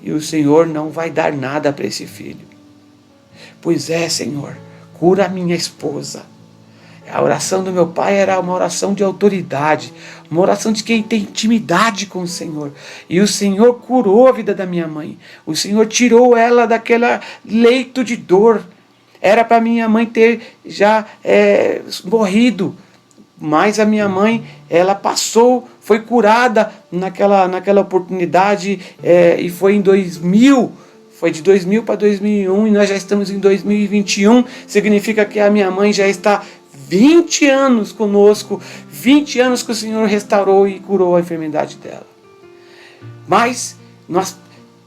e o Senhor não vai dar nada para esse filho. Pois é, Senhor, cura a minha esposa. A oração do meu pai era uma oração de autoridade, uma oração de quem tem intimidade com o Senhor. E o Senhor curou a vida da minha mãe. O Senhor tirou ela daquele leito de dor. Era para minha mãe ter já morrido. Mas a minha mãe, ela passou, foi curada naquela oportunidade, e foi em 2000. Foi de 2000 para 2001 e nós já estamos em 2021. Significa que a minha mãe já está 20 anos conosco, 20 anos que o Senhor restaurou e curou a enfermidade dela. Mas nós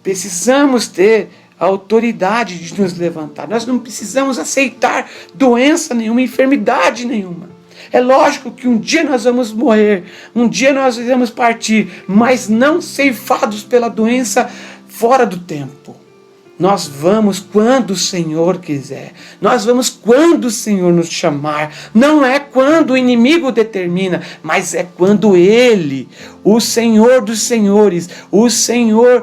precisamos ter a autoridade de nos levantar. Nós não precisamos aceitar doença nenhuma, enfermidade nenhuma. É lógico que um dia nós vamos morrer, um dia nós iremos partir, mas não ceifados pela doença fora do tempo. Nós vamos quando o Senhor quiser. Nós vamos quando o Senhor nos chamar. Não é quando o inimigo determina, mas é quando Ele, o Senhor dos Senhores, o Senhor,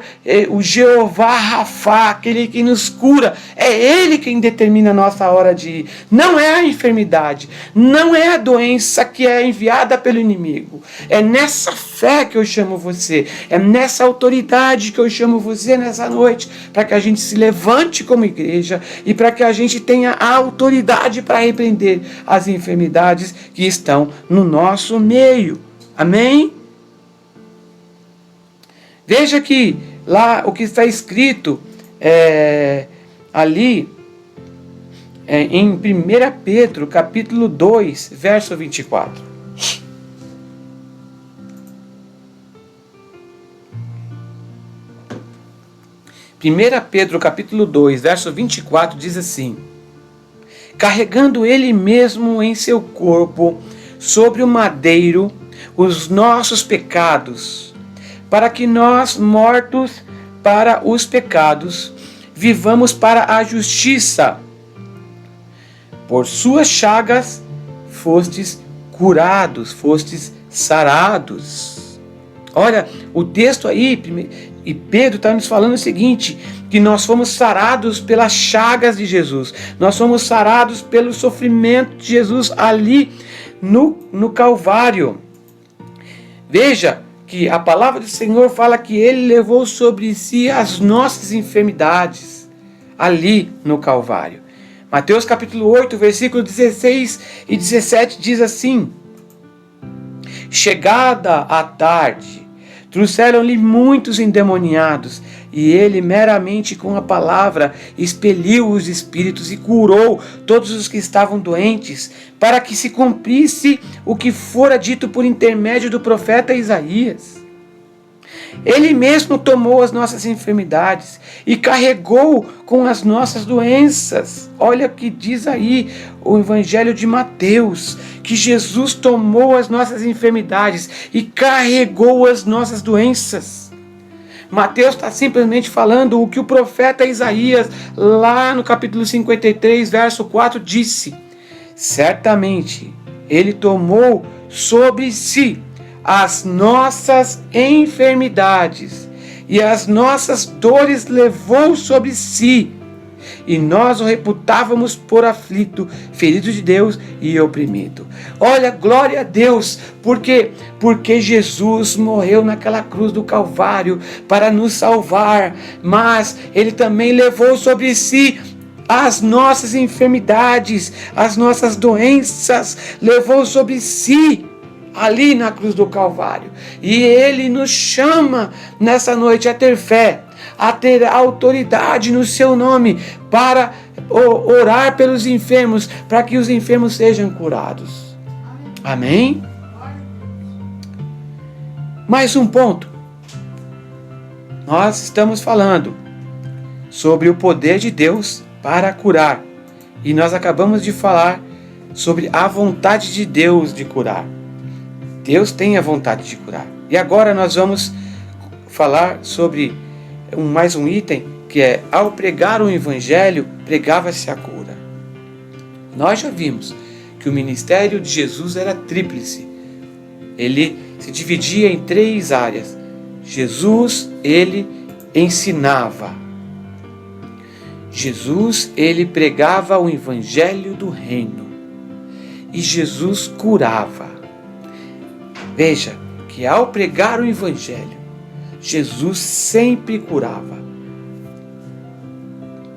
o Jeová Rafá, aquele que nos cura, é Ele quem determina a nossa hora de ir. Não é a enfermidade, não é a doença que é enviada pelo inimigo. É nessa fé que eu chamo você, é nessa autoridade que eu chamo você nessa noite, para que a gente se levante como igreja e para que a gente tenha a autoridade para repreender as enfermidades que estão no nosso meio. Amém? Veja que lá o que está escrito ali em 1 Pedro, capítulo 2, verso 24. 1 Pedro capítulo 2, verso 24 diz assim: carregando ele mesmo em seu corpo sobre o madeiro os nossos pecados, para que nós, mortos para os pecados, vivamos para a justiça. Por suas chagas fostes curados, fostes sarados. Olha, o texto aí, e Pedro está nos falando o seguinte, que nós fomos sarados pelas chagas de Jesus. Nós fomos sarados pelo sofrimento de Jesus ali no Calvário. Veja que a palavra do Senhor fala que Ele levou sobre si as nossas enfermidades ali no Calvário. Mateus capítulo 8, versículo 16 e 17 diz assim: chegada a tarde, trouxeram-lhe muitos endemoniados, e ele meramente com a palavra expeliu os espíritos e curou todos os que estavam doentes, para que se cumprisse o que fora dito por intermédio do profeta Isaías. Ele mesmo tomou as nossas enfermidades e carregou com as nossas doenças. Olha o que diz aí o Evangelho de Mateus, que Jesus tomou as nossas enfermidades e carregou as nossas doenças. Mateus está simplesmente falando o que o profeta Isaías, lá no capítulo 53, verso 4, disse: certamente ele tomou sobre si as nossas enfermidades e as nossas dores levou sobre si, e nós o reputávamos por aflito, ferido de Deus e oprimido. Olha, glória a Deus, porque Jesus morreu naquela cruz do Calvário para nos salvar, mas Ele também levou sobre si as nossas enfermidades, as nossas doenças, levou sobre si ali na cruz do Calvário. E Ele nos chama nessa noite a ter fé, a ter autoridade no seu nome, para orar pelos enfermos, para que os enfermos sejam curados. Amém? Mais um ponto. Nós estamos falando sobre o poder de Deus para curar. E nós acabamos de falar sobre a vontade de Deus de curar. Deus tem a vontade de curar. E agora nós vamos falar sobre mais um item, que é: ao pregar o Evangelho, pregava-se a cura. Nós já vimos que o ministério de Jesus era tríplice. Ele se dividia em 3 áreas. Jesus, ele ensinava. Jesus, ele pregava o Evangelho do Reino. E Jesus curava. Veja que ao pregar o Evangelho, Jesus sempre curava.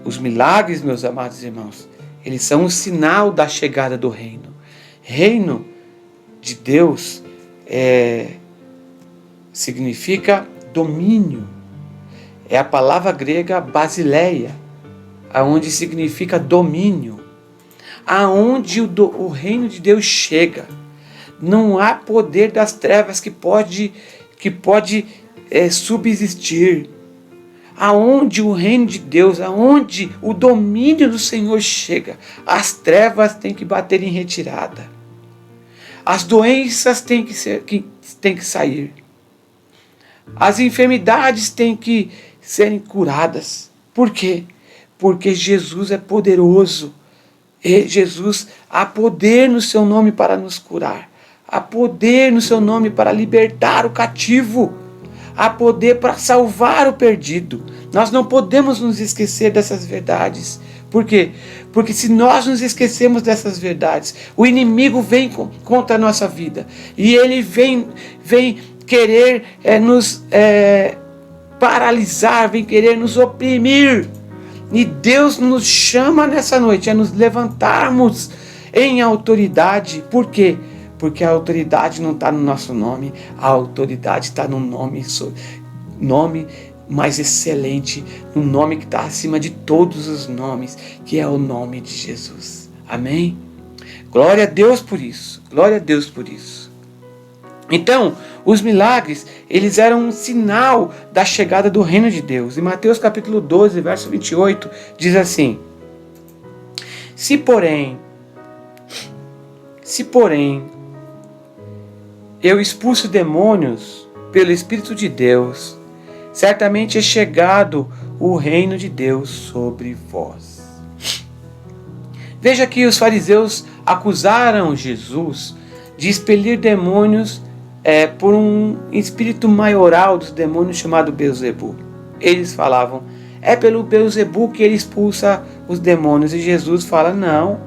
Os milagres, meus amados irmãos, eles são um sinal da chegada do reino. Reino de Deus significa domínio. É a palavra grega basileia, aonde significa domínio. aonde o reino de Deus chega, não há poder das trevas que pode subsistir. Aonde o reino de Deus, aonde o domínio do Senhor chega, as trevas têm que bater em retirada. As doenças têm que sair. As enfermidades têm que serem curadas. Por quê? Porque Jesus é poderoso. E Jesus, há poder no seu nome para nos curar. Há poder no seu nome para libertar o cativo. Há poder para salvar o perdido. Nós não podemos nos esquecer dessas verdades. Por quê? Porque se nós nos esquecemos dessas verdades, o inimigo vem contra a nossa vida. E ele vem querer nos paralisar, vem querer nos oprimir. E Deus nos chama nessa noite a nos levantarmos em autoridade. Por quê? Porque a autoridade não está no nosso nome, a autoridade está no nome mais excelente, no nome que está acima de todos os nomes, que é o nome de Jesus. Amém? Glória a Deus por isso, glória a Deus por isso. Então, os milagres, eles eram um sinal da chegada do reino de Deus. Em Mateus capítulo 12, verso 28, diz assim: Se porém eu expulso demônios pelo Espírito de Deus, certamente é chegado o reino de Deus sobre vós. Veja que os fariseus acusaram Jesus de expelir demônios por um espírito maioral dos demônios chamado Beelzebu. Eles falavam, é pelo Beelzebu que ele expulsa os demônios. E Jesus fala, não.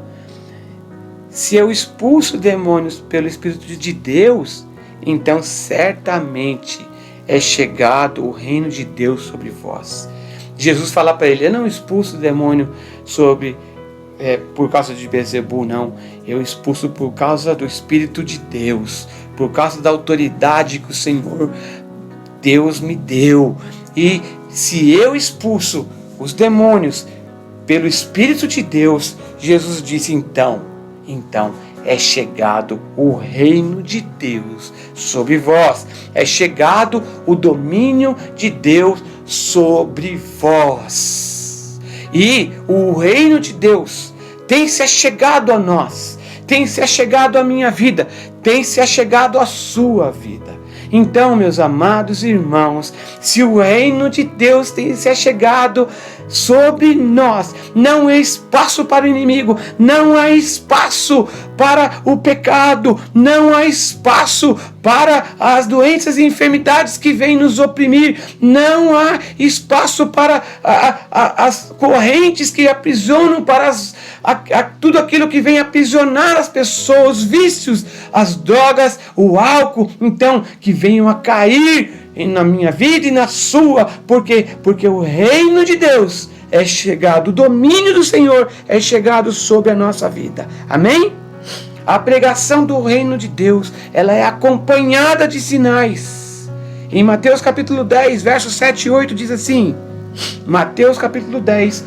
Se eu expulso demônios pelo Espírito de Deus, então certamente é chegado o reino de Deus sobre vós. Jesus fala para ele, eu não expulso o demônio por causa de Beelzebu, não. Eu expulso por causa do Espírito de Deus, por causa da autoridade que o Senhor Deus me deu. E se eu expulso os demônios pelo Espírito de Deus, Jesus disse, então é chegado o reino de Deus sobre vós. É chegado o domínio de Deus sobre vós. E o reino de Deus tem se achegado a nós, tem se achegado à minha vida, tem se achegado à sua vida. Então, meus amados irmãos, se o reino de Deus tem se achegado sobre nós, não há espaço para o inimigo, não há espaço para o pecado, não há espaço para as doenças e enfermidades que vêm nos oprimir, não há espaço para as correntes que aprisionam, para tudo aquilo que vem aprisionar as pessoas, os vícios, as drogas, o álcool, então, que venham a cair na minha vida e na sua. Por quê? Porque o reino de Deus é chegado, o domínio do Senhor é chegado sobre a nossa vida. Amém? A pregação do reino de Deus, ela é acompanhada de sinais. Em Mateus capítulo 10, versos 7 e 8 diz assim, Mateus capítulo 10,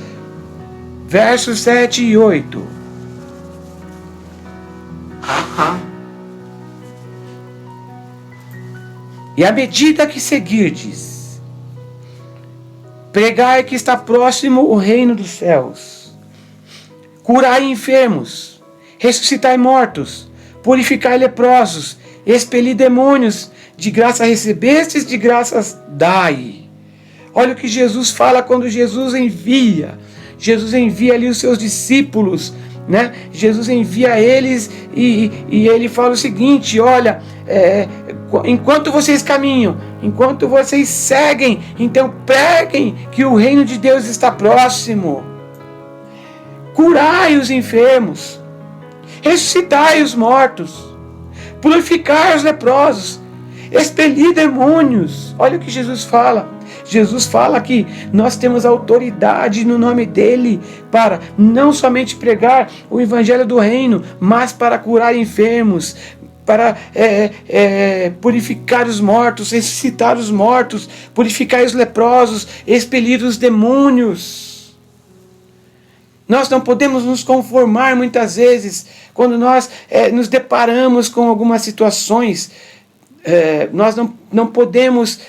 versos 7 e 8. E à medida que seguirdes, pregai que está próximo o reino dos céus. Curai enfermos, ressuscitai mortos, purificai leprosos, expeli demônios, de graça recebestes, de graças dai. Olha o que Jesus fala quando Jesus envia ali os seus discípulos, né? Jesus envia eles e ele fala o seguinte, olha, enquanto vocês caminham, enquanto vocês seguem, então preguem que o reino de Deus está próximo. Curai os enfermos, ressuscitai os mortos, purificai os leprosos, expeli demônios. Olha o que Jesus fala. Jesus fala que nós temos autoridade no nome dele para não somente pregar o evangelho do reino, mas para curar enfermos, para purificar os mortos, ressuscitar os mortos, purificar os leprosos, expelir os demônios. Nós não podemos nos conformar muitas vezes quando nós nos deparamos com algumas situações. Nós não podemos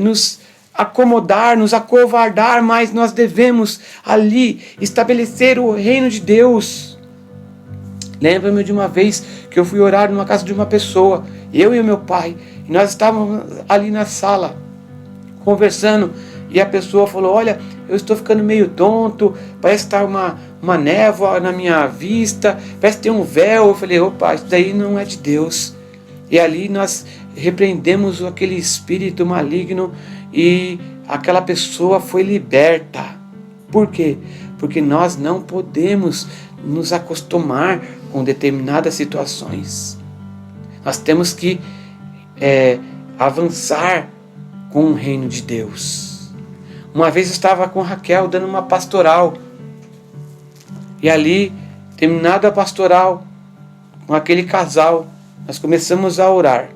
nos acomodar, nos acovardar, mas nós devemos ali estabelecer o reino de Deus. Lembro-me de uma vez que eu fui orar numa casa de uma pessoa, eu e o meu pai, e nós estávamos ali na sala conversando, e a pessoa falou: olha, eu estou ficando meio tonto, parece que está uma névoa na minha vista, parece que tem um véu. Eu falei: opa, isso daí não é de Deus. E ali nós repreendemos aquele espírito maligno e aquela pessoa foi liberta. Por quê? Porque nós não podemos nos acostumar com determinadas situações. Nós temos que avançar com o reino de Deus. Uma vez eu estava com Raquel dando uma pastoral, e ali, terminada a pastoral, com aquele casal, nós começamos a orar,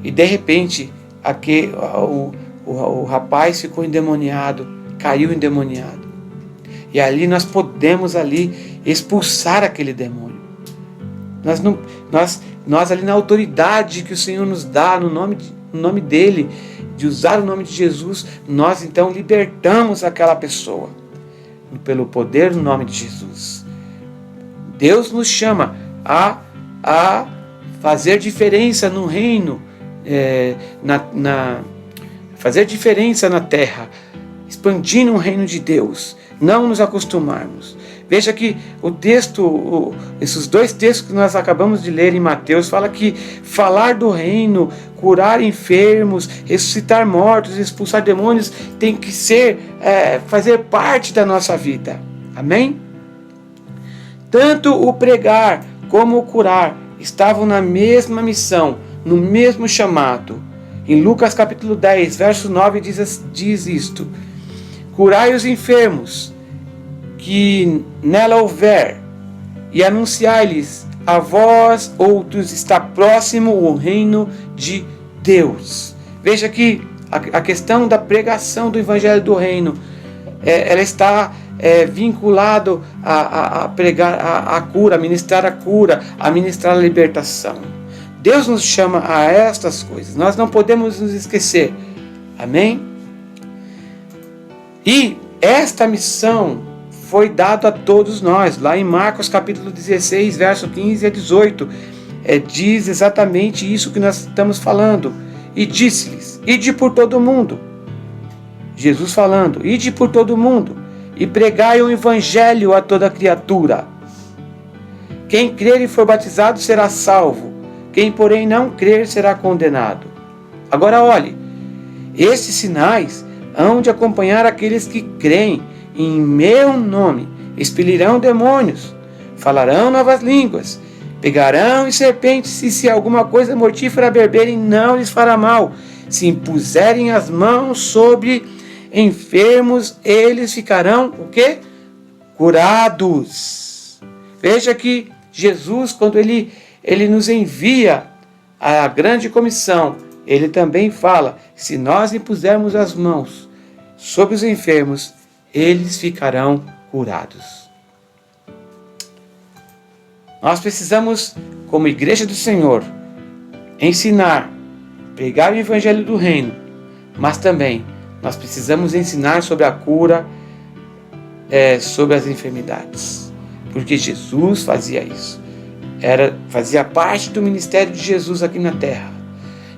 e de repente o rapaz ficou endemoniado, caiu endemoniado, e ali nós podemos ali expulsar aquele demônio. Nós ali na autoridade que o Senhor nos dá, no nome dele, de usar o nome de Jesus, nós então libertamos aquela pessoa, pelo poder do nome de Jesus. Deus nos chama a fazer diferença no reino, fazer diferença na terra, expandindo o reino de Deus, não nos acostumarmos. Veja que o texto, esses dois textos que nós acabamos de ler em Mateus, fala que falar do reino, curar enfermos, ressuscitar mortos, expulsar demônios, tem que fazer parte da nossa vida. Amém? Tanto o pregar como o curar estavam na mesma missão, no mesmo chamado. Em Lucas capítulo 10, verso 9 diz isto: curai os enfermos que nela houver, e anunciai-lhes a vós outros está próximo o reino de Deus. Veja que a questão da pregação do evangelho do reino, ela está vinculado a pregar a cura, a ministrar a cura, a ministrar a libertação. Deus nos chama a estas coisas, nós não podemos nos esquecer. Amém? E esta missão foi dado a todos nós. Lá em Marcos capítulo 16, verso 15 a 18, diz exatamente isso que nós estamos falando. E disse-lhes: ide por todo o mundo. Jesus falando: ide por todo o mundo e pregai o evangelho a toda criatura. Quem crer e for batizado será salvo, quem porém não crer será condenado. Agora olhe, esses sinais hão de acompanhar aqueles que creem. Em meu nome expelirão demônios, falarão novas línguas, pegarão em serpentes, e se alguma coisa mortífera beberem, não lhes fará mal. Se impuserem as mãos sobre enfermos, eles ficarão o quê? Curados. Veja que Jesus, quando ele nos envia a grande comissão, ele também fala: se nós impusermos as mãos sobre os enfermos, eles ficarão curados. Nós precisamos, como igreja do Senhor, ensinar, pregar o evangelho do reino, mas também nós precisamos ensinar sobre a cura, sobre as enfermidades, porque Jesus fazia isso. Fazia parte do ministério de Jesus aqui na terra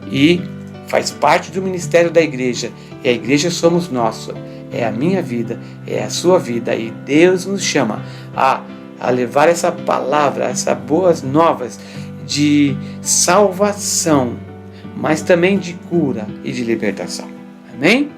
e faz parte do ministério da igreja, e a igreja somos nós. É a minha vida, é a sua vida, e Deus nos chama a levar essa palavra, essas boas novas de salvação, mas também de cura e de libertação. Amém?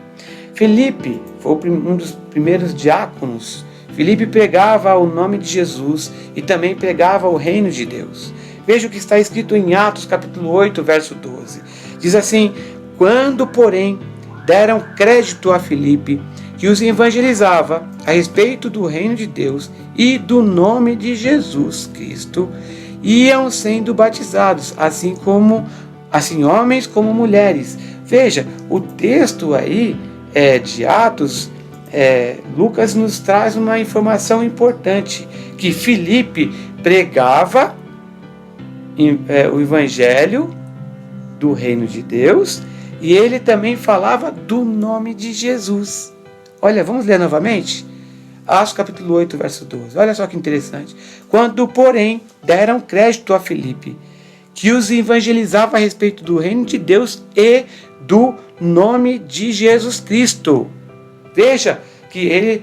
Filipe foi um dos primeiros diáconos. Filipe pregava o nome de Jesus e também pregava o reino de Deus. Veja o que está escrito em Atos capítulo 8, verso 12. Diz assim: quando, porém, deram crédito a Filipe, que os evangelizava a respeito do reino de Deus e do nome de Jesus Cristo, iam sendo batizados, assim homens como mulheres. Veja, o texto aí de Atos Lucas nos traz uma informação importante, que Filipe pregava o evangelho do reino de Deus, e ele também falava do nome de Jesus. Olha, vamos ler novamente? Atos capítulo 8, verso 12. Olha só que interessante. Quando, porém, deram crédito a Filipe, que os evangelizava a respeito do reino de Deus e do nome de Jesus Cristo. Veja que ele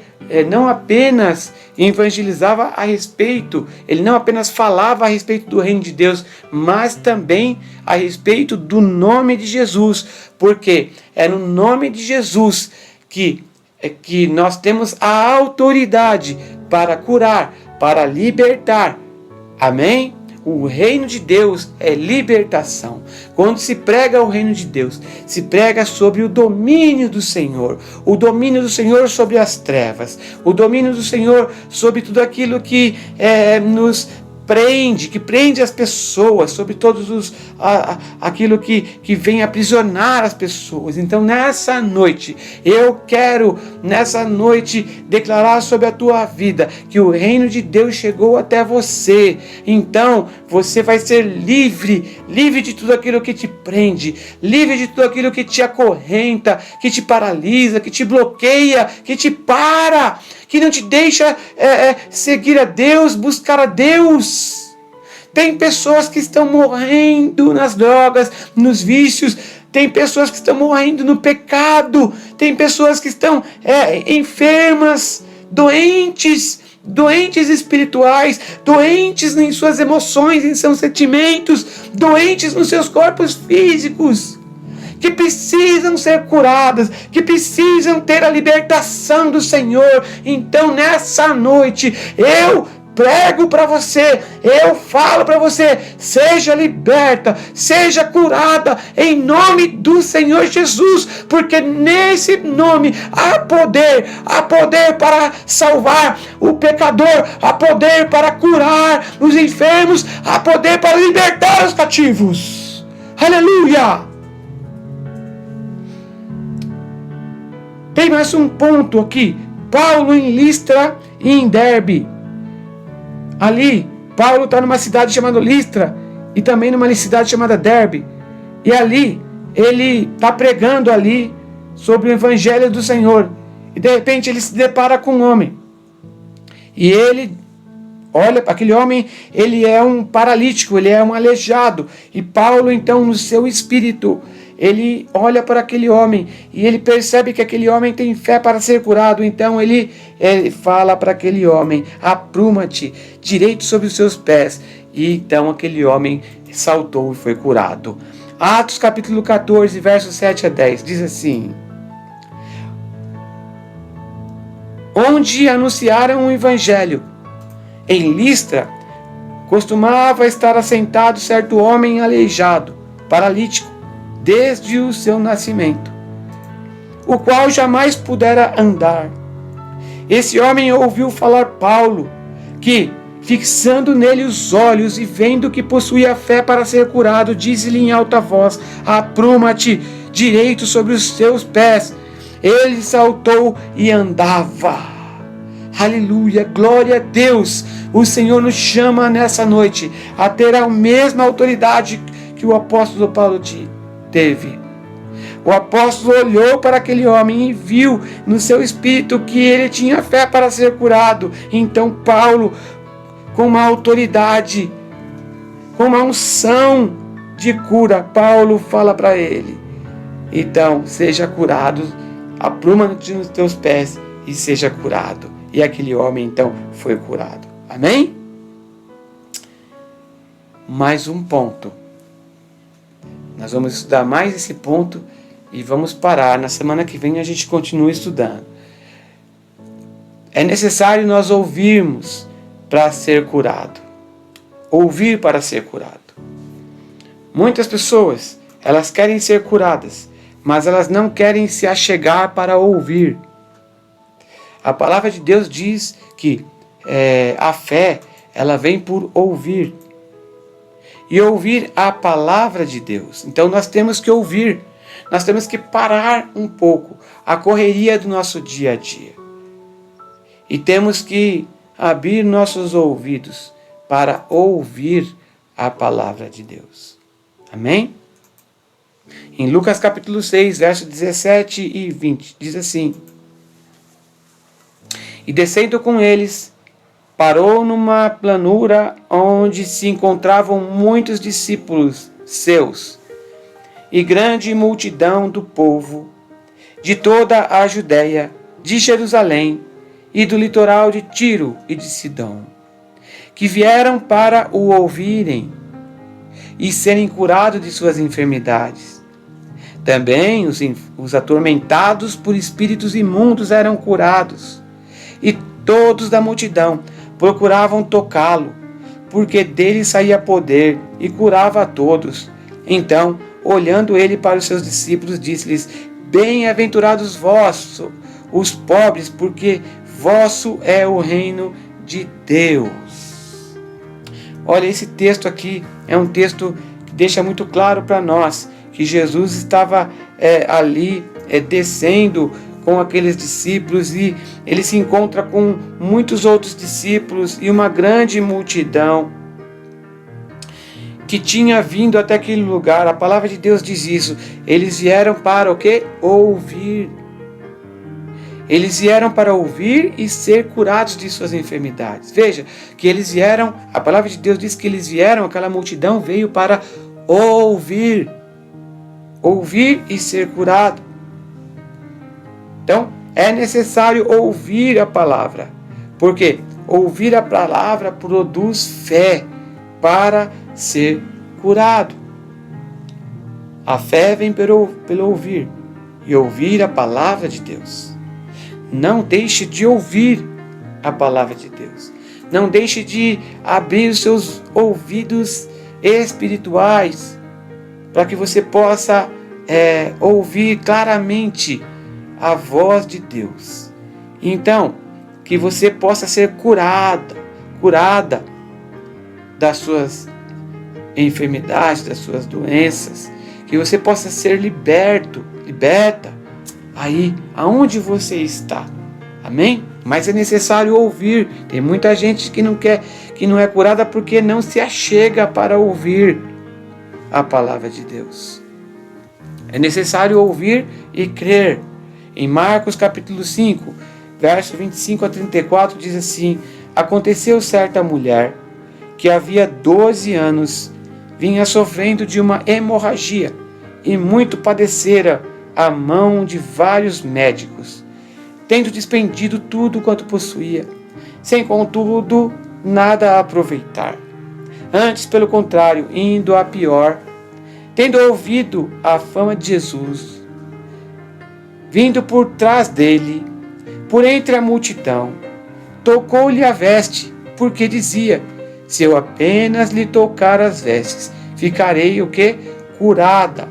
não apenas evangelizava a respeito, ele não apenas falava a respeito do reino de Deus, mas também a respeito do nome de Jesus, porque é no nome de Jesus que nós temos a autoridade para curar, para libertar. Amém? O reino de Deus é libertação. Quando se prega o reino de Deus, se prega sobre o domínio do Senhor, o domínio do Senhor sobre as trevas, o domínio do Senhor sobre tudo aquilo que nos prende, que prende as pessoas, sobre todos aquilo que vem aprisionar as pessoas. Então, nessa noite, eu quero, declarar sobre a tua vida que o reino de Deus chegou até você. Então, você vai ser livre de tudo aquilo que te prende, livre de tudo aquilo que te acorrenta, que te paralisa, que te bloqueia, que te para, que não te deixa seguir a Deus, buscar a Deus. Tem pessoas que estão morrendo nas drogas, nos vícios. Tem pessoas que estão morrendo no pecado. Tem pessoas que estão enfermas, doentes espirituais, doentes em suas emoções, em seus sentimentos, doentes nos seus corpos físicos, que precisam ser curadas, que precisam ter a libertação do Senhor. Então, nessa noite, eu prego para você, eu falo para você, seja liberta, seja curada, em nome do Senhor Jesus, porque nesse nome há poder para salvar o pecador, há poder para curar os enfermos, há poder para libertar os cativos. Aleluia! Tem mais um ponto aqui. Paulo em Listra e em Derbe. Ali, Paulo está numa cidade chamada Listra e também numa cidade chamada Derbe. E ali, ele está pregando ali sobre o evangelho do Senhor. E de repente ele se depara com um homem. E ele olha para aquele homem, ele é um paralítico, ele é um aleijado. E Paulo, então, no seu espírito, ele olha para aquele homem e ele percebe que aquele homem tem fé para ser curado. Então ele fala para aquele homem: apruma-te direito sobre os seus pés. E então aquele homem saltou e foi curado. Atos capítulo 14, versos 7 a 10, diz assim: onde anunciaram o evangelho, em Listra, costumava estar assentado certo homem aleijado, paralítico, desde o seu nascimento, o qual jamais pudera andar. Esse homem ouviu falar Paulo, que, fixando nele os olhos e vendo que possuía fé para ser curado, disse-lhe em alta voz: apruma-te direito sobre os teus pés. Ele saltou e andava. Aleluia, glória a Deus. O Senhor nos chama nessa noite a ter a mesma autoridade que o apóstolo Paulo teve. O apóstolo olhou para aquele homem e viu no seu espírito que ele tinha fé para ser curado. Então Paulo, com uma autoridade, com uma unção de cura, Paulo fala para ele: então seja curado, apruma-te nos teus pés e seja curado. E aquele homem então foi curado. Amém? Mais um ponto. Nós vamos estudar mais esse ponto e vamos parar. Na semana que vem a gente continua estudando. É necessário nós ouvirmos para ser curado. Ouvir para ser curado. Muitas pessoas, elas querem ser curadas, mas elas não querem se achegar para ouvir. A palavra de Deus diz que a fé, ela vem por ouvir. E ouvir a palavra de Deus. Então nós temos que ouvir. Nós temos que parar um pouco a correria do nosso dia a dia. E temos que abrir nossos ouvidos para ouvir a palavra de Deus. Amém? Em Lucas capítulo 6, versos 17 e 20, diz assim: E descendo com eles, parou numa planura onde se encontravam muitos discípulos seus e grande multidão do povo, de toda a Judéia, de Jerusalém e do litoral de Tiro e de Sidom, que vieram para o ouvirem e serem curados de suas enfermidades. Também os atormentados por espíritos imundos eram curados, e todos da multidão procuravam tocá-lo, porque dele saía poder e curava a todos. Então, olhando ele para os seus discípulos, disse-lhes: Bem-aventurados vós, os pobres, porque vosso é o reino de Deus. Olha, esse texto aqui é um texto que deixa muito claro para nós que Jesus estava ali descendo com aqueles discípulos, e ele se encontra com muitos outros discípulos e uma grande multidão que tinha vindo até aquele lugar. A palavra de Deus diz isso. Eles vieram para o quê? Ouvir. Eles vieram para ouvir e ser curados de suas enfermidades. Veja, que eles vieram, a palavra de Deus diz que eles vieram, aquela multidão veio para ouvir. Ouvir e ser curado. Então, é necessário ouvir a palavra. Porque ouvir a palavra produz fé para ser curado. A fé vem pelo ouvir, e ouvir a palavra de Deus. Não deixe de ouvir a palavra de Deus. Não deixe de abrir os seus ouvidos espirituais para que você possa ouvir claramente a voz de Deus. Então, que você possa ser curada das suas enfermidades, das suas doenças, que você possa ser liberta aí aonde você está. Amém? Mas é necessário ouvir. Tem muita gente que não é curada porque não se achega para ouvir a palavra de Deus. É necessário ouvir e crer. Em Marcos capítulo 5, verso 25 a 34, diz assim: Aconteceu certa mulher que havia 12 anos vinha sofrendo de uma hemorragia e muito padecera à mão de vários médicos, tendo despendido tudo quanto possuía, sem contudo nada a aproveitar. Antes, pelo contrário, indo a pior, tendo ouvido a fama de Jesus, vindo por trás dele, por entre a multidão, tocou-lhe a veste, porque dizia: se eu apenas lhe tocar as vestes, ficarei o quê? Curada.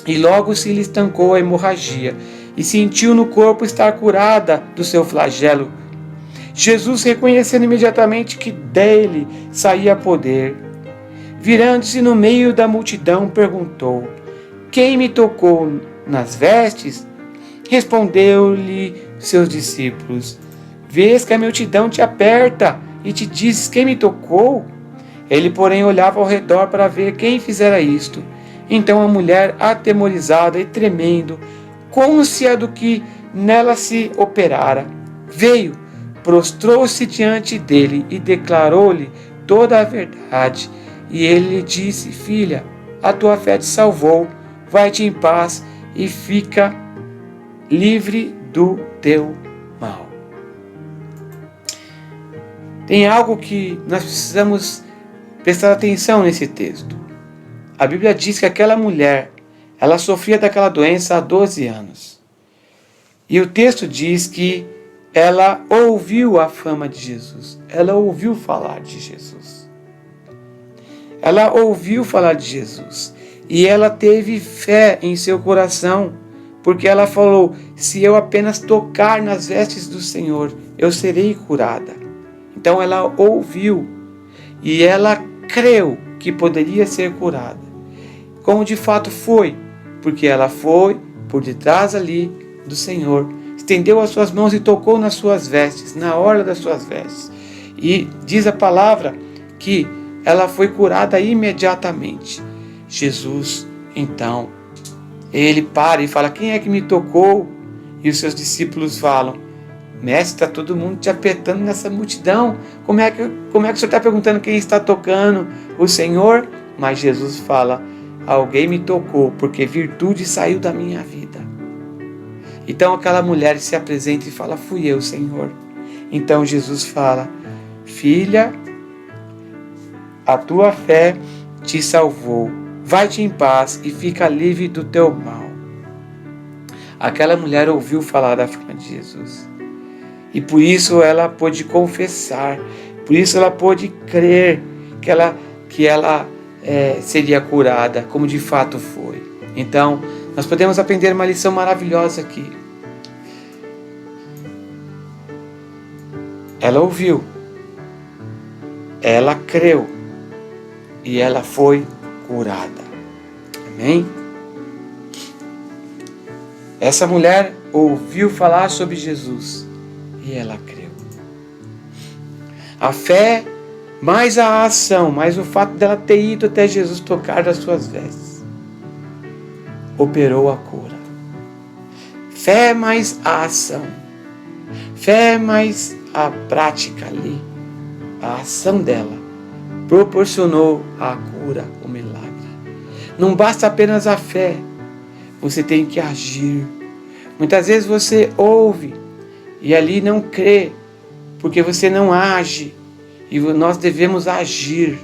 E logo se lhe estancou a hemorragia, e sentiu no corpo estar curada do seu flagelo. Jesus, reconhecendo imediatamente que dele saía poder, virando-se no meio da multidão, perguntou: Quem me tocou nas vestes? Respondeu-lhe seus discípulos: Vês que a multidão te aperta e te dizes: Quem me tocou? Ele, porém, olhava ao redor para ver quem fizera isto. Então a mulher, atemorizada e tremendo, cônscia do que nela se operara, veio, prostrou-se diante dele e declarou-lhe toda a verdade. E ele lhe disse: Filha, a tua fé te salvou, vai-te em paz e fica livre do teu mal. Tem algo que nós precisamos prestar atenção nesse texto. A Bíblia diz que aquela mulher, ela sofria daquela doença há 12 anos. E o texto diz que ela ouviu a fama de Jesus. Ela ouviu falar de Jesus. Ela ouviu falar de Jesus. E ela teve fé em seu coração, porque ela falou: se eu apenas tocar nas vestes do Senhor, eu serei curada. Então ela ouviu e ela creu que poderia ser curada. Como de fato foi, porque ela foi por detrás ali do Senhor, estendeu as suas mãos e tocou nas suas vestes, na orla das suas vestes. E diz a palavra que ela foi curada imediatamente. Jesus, então, ele para e fala: quem é que me tocou? E os seus discípulos falam: mestre, está todo mundo te apertando nessa multidão. Como é que o senhor está perguntando quem está tocando? O Senhor? Mas Jesus fala: alguém me tocou, porque virtude saiu da minha vida. Então aquela mulher se apresenta e fala: fui eu, Senhor. Então Jesus fala: filha, a tua fé te salvou. Vai-te em paz e fica livre do teu mal. Aquela mulher ouviu falar da fama de Jesus. E por isso ela pôde confessar. Por isso ela pôde crer que ela seria curada, como de fato foi. Então, nós podemos aprender uma lição maravilhosa aqui. Ela ouviu, ela creu e ela foi curada. Amém? Essa mulher ouviu falar sobre Jesus e ela creu. A fé, mais a ação, mais o fato dela ter ido até Jesus tocar das suas vestes, operou a cura. Fé mais a ação. Fé mais a prática ali. A ação dela proporcionou a cura, o milagre. Não basta apenas a fé. Você tem que agir. Muitas vezes você ouve e ali não crê, porque você não age. E nós devemos agir.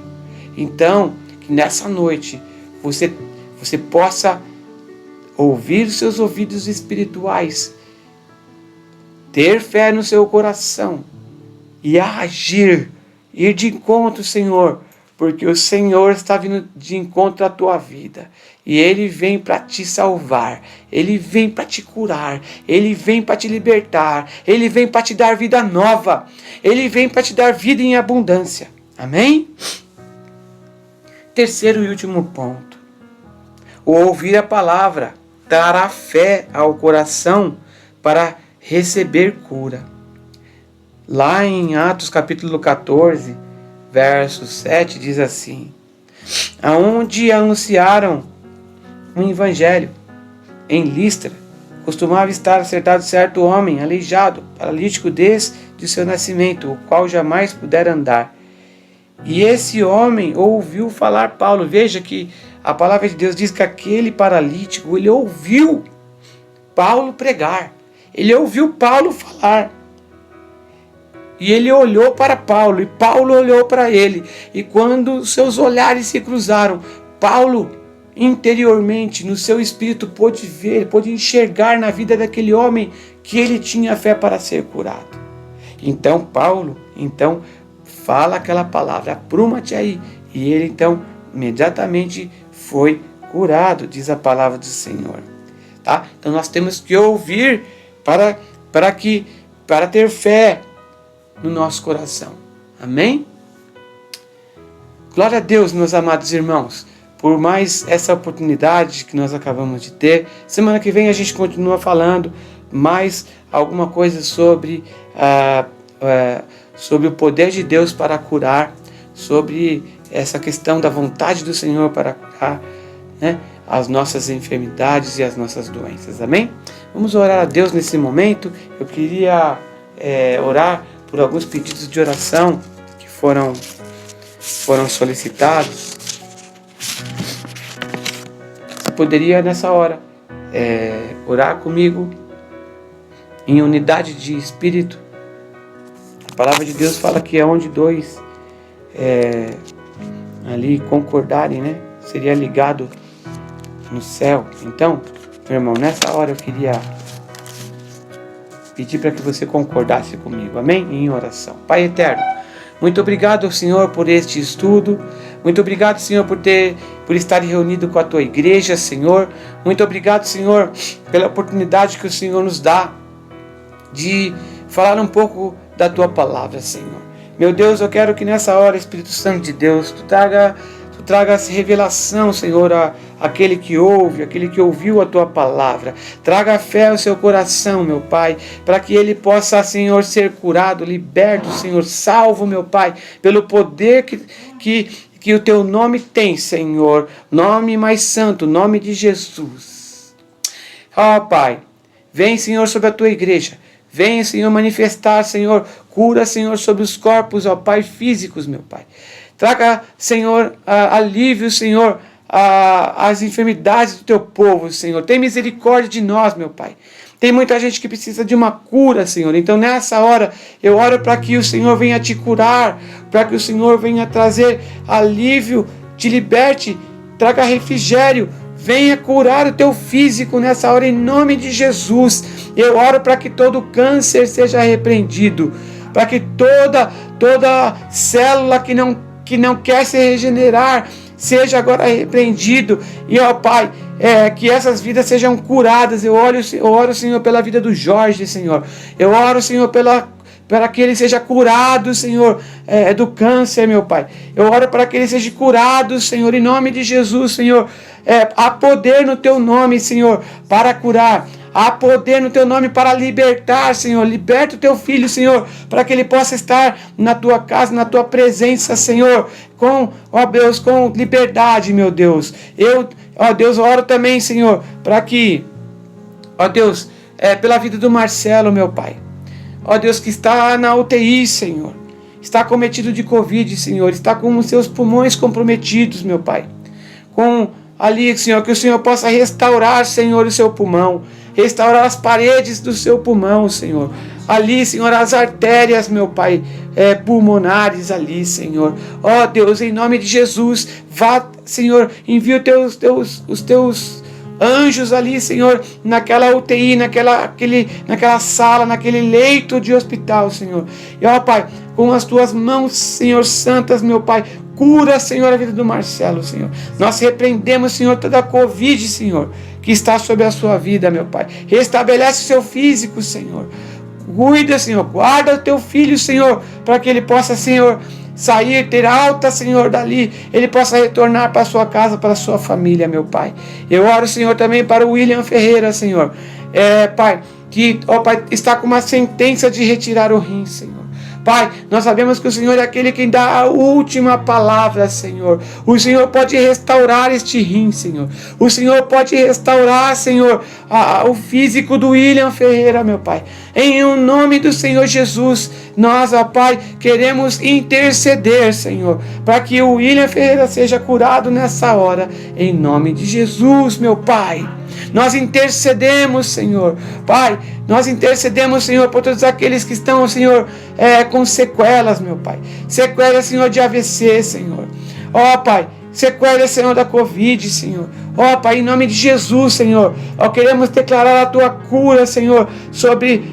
Então, que nessa noite você possa ouvir os seus ouvidos espirituais, ter fé no seu coração e agir, ir de encontro, Senhor, porque o Senhor está vindo de encontro à tua vida e Ele vem para te salvar, Ele vem para te curar, Ele vem para te libertar, Ele vem para te dar vida nova, Ele vem para te dar vida em abundância. Amém? Terceiro e último ponto: o ouvir a palavra dará fé ao coração para receber cura. Lá em Atos capítulo 14, verso 7, diz assim: aonde anunciaram um evangelho, em Listra, costumava estar acertado certo homem, aleijado, paralítico desde seu nascimento, o qual jamais pudera andar. E esse homem ouviu falar Paulo. Veja que a palavra de Deus diz que aquele paralítico, ele ouviu Paulo pregar. Ele ouviu Paulo falar. E ele olhou para Paulo, e Paulo olhou para ele. E quando seus olhares se cruzaram, Paulo, interiormente, no seu espírito, pôde ver, pôde enxergar na vida daquele homem que ele tinha fé para ser curado. Então Paulo, fala aquela palavra: apruma-te aí. E ele então, imediatamente foi curado, diz a palavra do Senhor. Tá? Então nós temos que ouvir para ter fé no nosso coração. Amém? Glória a Deus, meus amados irmãos, por mais essa oportunidade que nós acabamos de ter. Semana que vem a gente continua falando mais alguma coisa sobre o poder de Deus para curar, sobre essa questão da vontade do Senhor para curar, né, as nossas enfermidades e as nossas doenças. Amém? Vamos orar a Deus nesse momento. Eu queria orar por alguns pedidos de oração que foram solicitados. Você poderia nessa hora orar comigo em unidade de espírito. A palavra de Deus fala que é onde dois ali concordarem, né, seria ligado no céu. Então, meu irmão, nessa hora eu queria pedir para que você concordasse comigo, amém? Em oração. Pai eterno, muito obrigado, Senhor, por este estudo. Muito obrigado, Senhor, por estar reunido com a tua igreja, Senhor. Muito obrigado, Senhor, pela oportunidade que o Senhor nos dá de falar um pouco da tua palavra, Senhor. Meu Deus, eu quero que nessa hora, Espírito Santo de Deus, tu traga revelação, Senhor, àquele que ouve, aquele que ouviu a Tua palavra. Traga fé ao seu coração, meu Pai, para que ele possa, Senhor, ser curado, liberto, Senhor, salvo, meu Pai, pelo poder que o Teu nome tem, Senhor, nome mais santo, nome de Jesus. Ó Pai, vem, Senhor, sobre a Tua igreja. Venha, Senhor, manifestar, Senhor, cura, Senhor, sobre os corpos, ó Pai, físicos, meu Pai. Traga, Senhor, alívio, Senhor, às enfermidades do Teu povo, Senhor. Tem misericórdia de nós, meu Pai. Tem muita gente que precisa de uma cura, Senhor. Então, nessa hora, eu oro para que o Senhor venha te curar, para que o Senhor venha trazer alívio, te liberte, traga refrigério. Venha curar o teu físico nessa hora, em nome de Jesus. Eu oro para que todo câncer seja repreendido, para que toda célula que não quer se regenerar seja agora repreendido. E, ó Pai, que essas vidas sejam curadas. Eu oro, Senhor, pela vida do Jorge, Senhor. Eu oro, Senhor, para que ele seja curado, Senhor, do câncer, meu Pai. Eu oro para que ele seja curado, Senhor, em nome de Jesus, Senhor. Há poder no Teu nome, Senhor, para curar. Há poder no Teu nome para libertar, Senhor. Liberta o Teu filho, Senhor, para que ele possa estar na Tua casa, na Tua presença, Senhor, com liberdade, meu Deus. Deus, oro também, Senhor, para que, Deus, pela vida do Marcelo, meu Pai. Deus, que está na UTI, Senhor. Está cometido de Covid, Senhor. Está com os seus pulmões comprometidos, meu Pai. Ali, Senhor, que o Senhor possa restaurar, Senhor, o seu pulmão. Restaurar as paredes do seu pulmão, Senhor. Ali, Senhor, as artérias, meu Pai, pulmonares ali, Senhor. Deus, em nome de Jesus, vá, Senhor, envia os teus anjos ali, Senhor, naquela UTI, naquela sala, naquele leito de hospital, Senhor. E, Pai, com as Tuas mãos, Senhor, santas, meu Pai, cura, Senhor, a vida do Marcelo, Senhor. Nós repreendemos, Senhor, toda a Covid, Senhor, que está sobre a sua vida, meu Pai. Restabelece o seu físico, Senhor. Cuida, Senhor. Guarda o Teu filho, Senhor, para que ele possa, Senhor, sair, ter alta, Senhor, dali. Ele possa retornar para a sua casa, para a sua família, meu Pai. Eu oro, Senhor, também para o William Ferreira, Senhor. Pai, que, Pai, está com uma sentença de retirar o rim, Senhor. Pai, nós sabemos que o Senhor é aquele que dá a última palavra, Senhor. O Senhor pode restaurar este rim, Senhor. O Senhor pode restaurar, Senhor, o físico do William Ferreira, meu Pai. Em o nome do Senhor Jesus, nós, Pai, queremos interceder, Senhor, para que o William Ferreira seja curado nessa hora. Em nome de Jesus, meu Pai. Nós intercedemos, Senhor. Pai, nós intercedemos, Senhor, por todos aqueles que estão, Senhor, com sequelas, meu Pai. Sequelas, Senhor, de AVC, Senhor. Pai, sequelas, Senhor, da Covid, Senhor. Pai, em nome de Jesus, Senhor, queremos declarar a Tua cura, Senhor, sobre,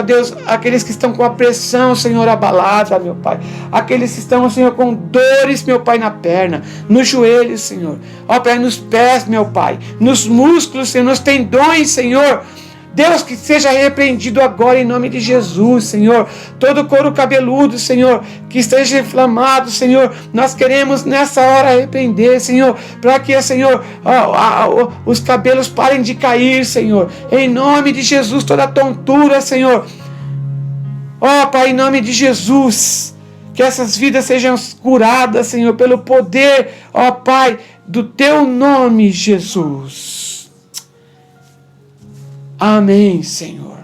Deus, aqueles que estão com a pressão, Senhor, abalada, meu Pai. Aqueles que estão, Senhor, com dores, meu Pai, na perna, nos joelhos, Senhor. Pai, nos pés, meu Pai, nos músculos, Senhor, nos tendões, Senhor. Deus, que seja repreendido agora em nome de Jesus, Senhor. Todo couro cabeludo, Senhor, que esteja inflamado, Senhor. Nós queremos nessa hora repreender, Senhor, para que, Senhor, os cabelos parem de cair, Senhor. Em nome de Jesus, toda tontura, Senhor. Pai, em nome de Jesus, que essas vidas sejam curadas, Senhor, pelo poder, Pai, do Teu nome, Jesus. Amém, Senhor.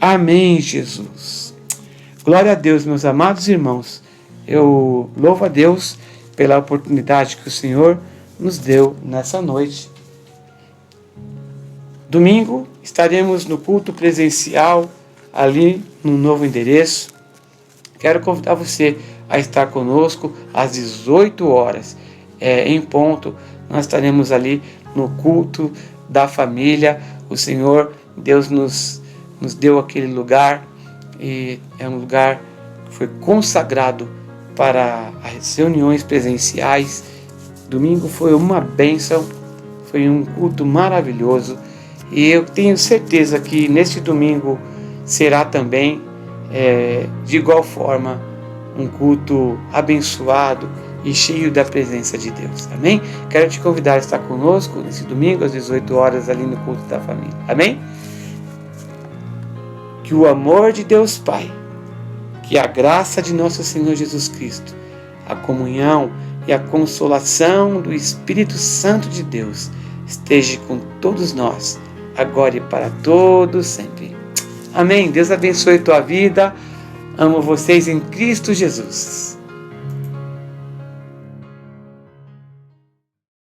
Amém, Jesus. Glória a Deus, meus amados irmãos. Eu louvo a Deus pela oportunidade que o Senhor nos deu nessa noite. Domingo estaremos no culto presencial, ali no novo endereço. Quero convidar você a estar conosco às 18 horas. Em ponto, nós estaremos ali no culto da família. O Senhor, Deus nos deu aquele lugar, e é um lugar que foi consagrado para as reuniões presenciais. Domingo foi uma bênção, foi um culto maravilhoso, e eu tenho certeza que neste domingo será também, de igual forma, um culto abençoado, e cheio da presença de Deus. Amém? Quero te convidar a estar conosco nesse domingo às 18 horas ali no culto da família. Amém? Que o amor de Deus Pai, que a graça de nosso Senhor Jesus Cristo, a comunhão e a consolação do Espírito Santo de Deus esteja com todos nós, agora e para todos sempre. Amém. Deus abençoe tua vida. Amo vocês em Cristo Jesus.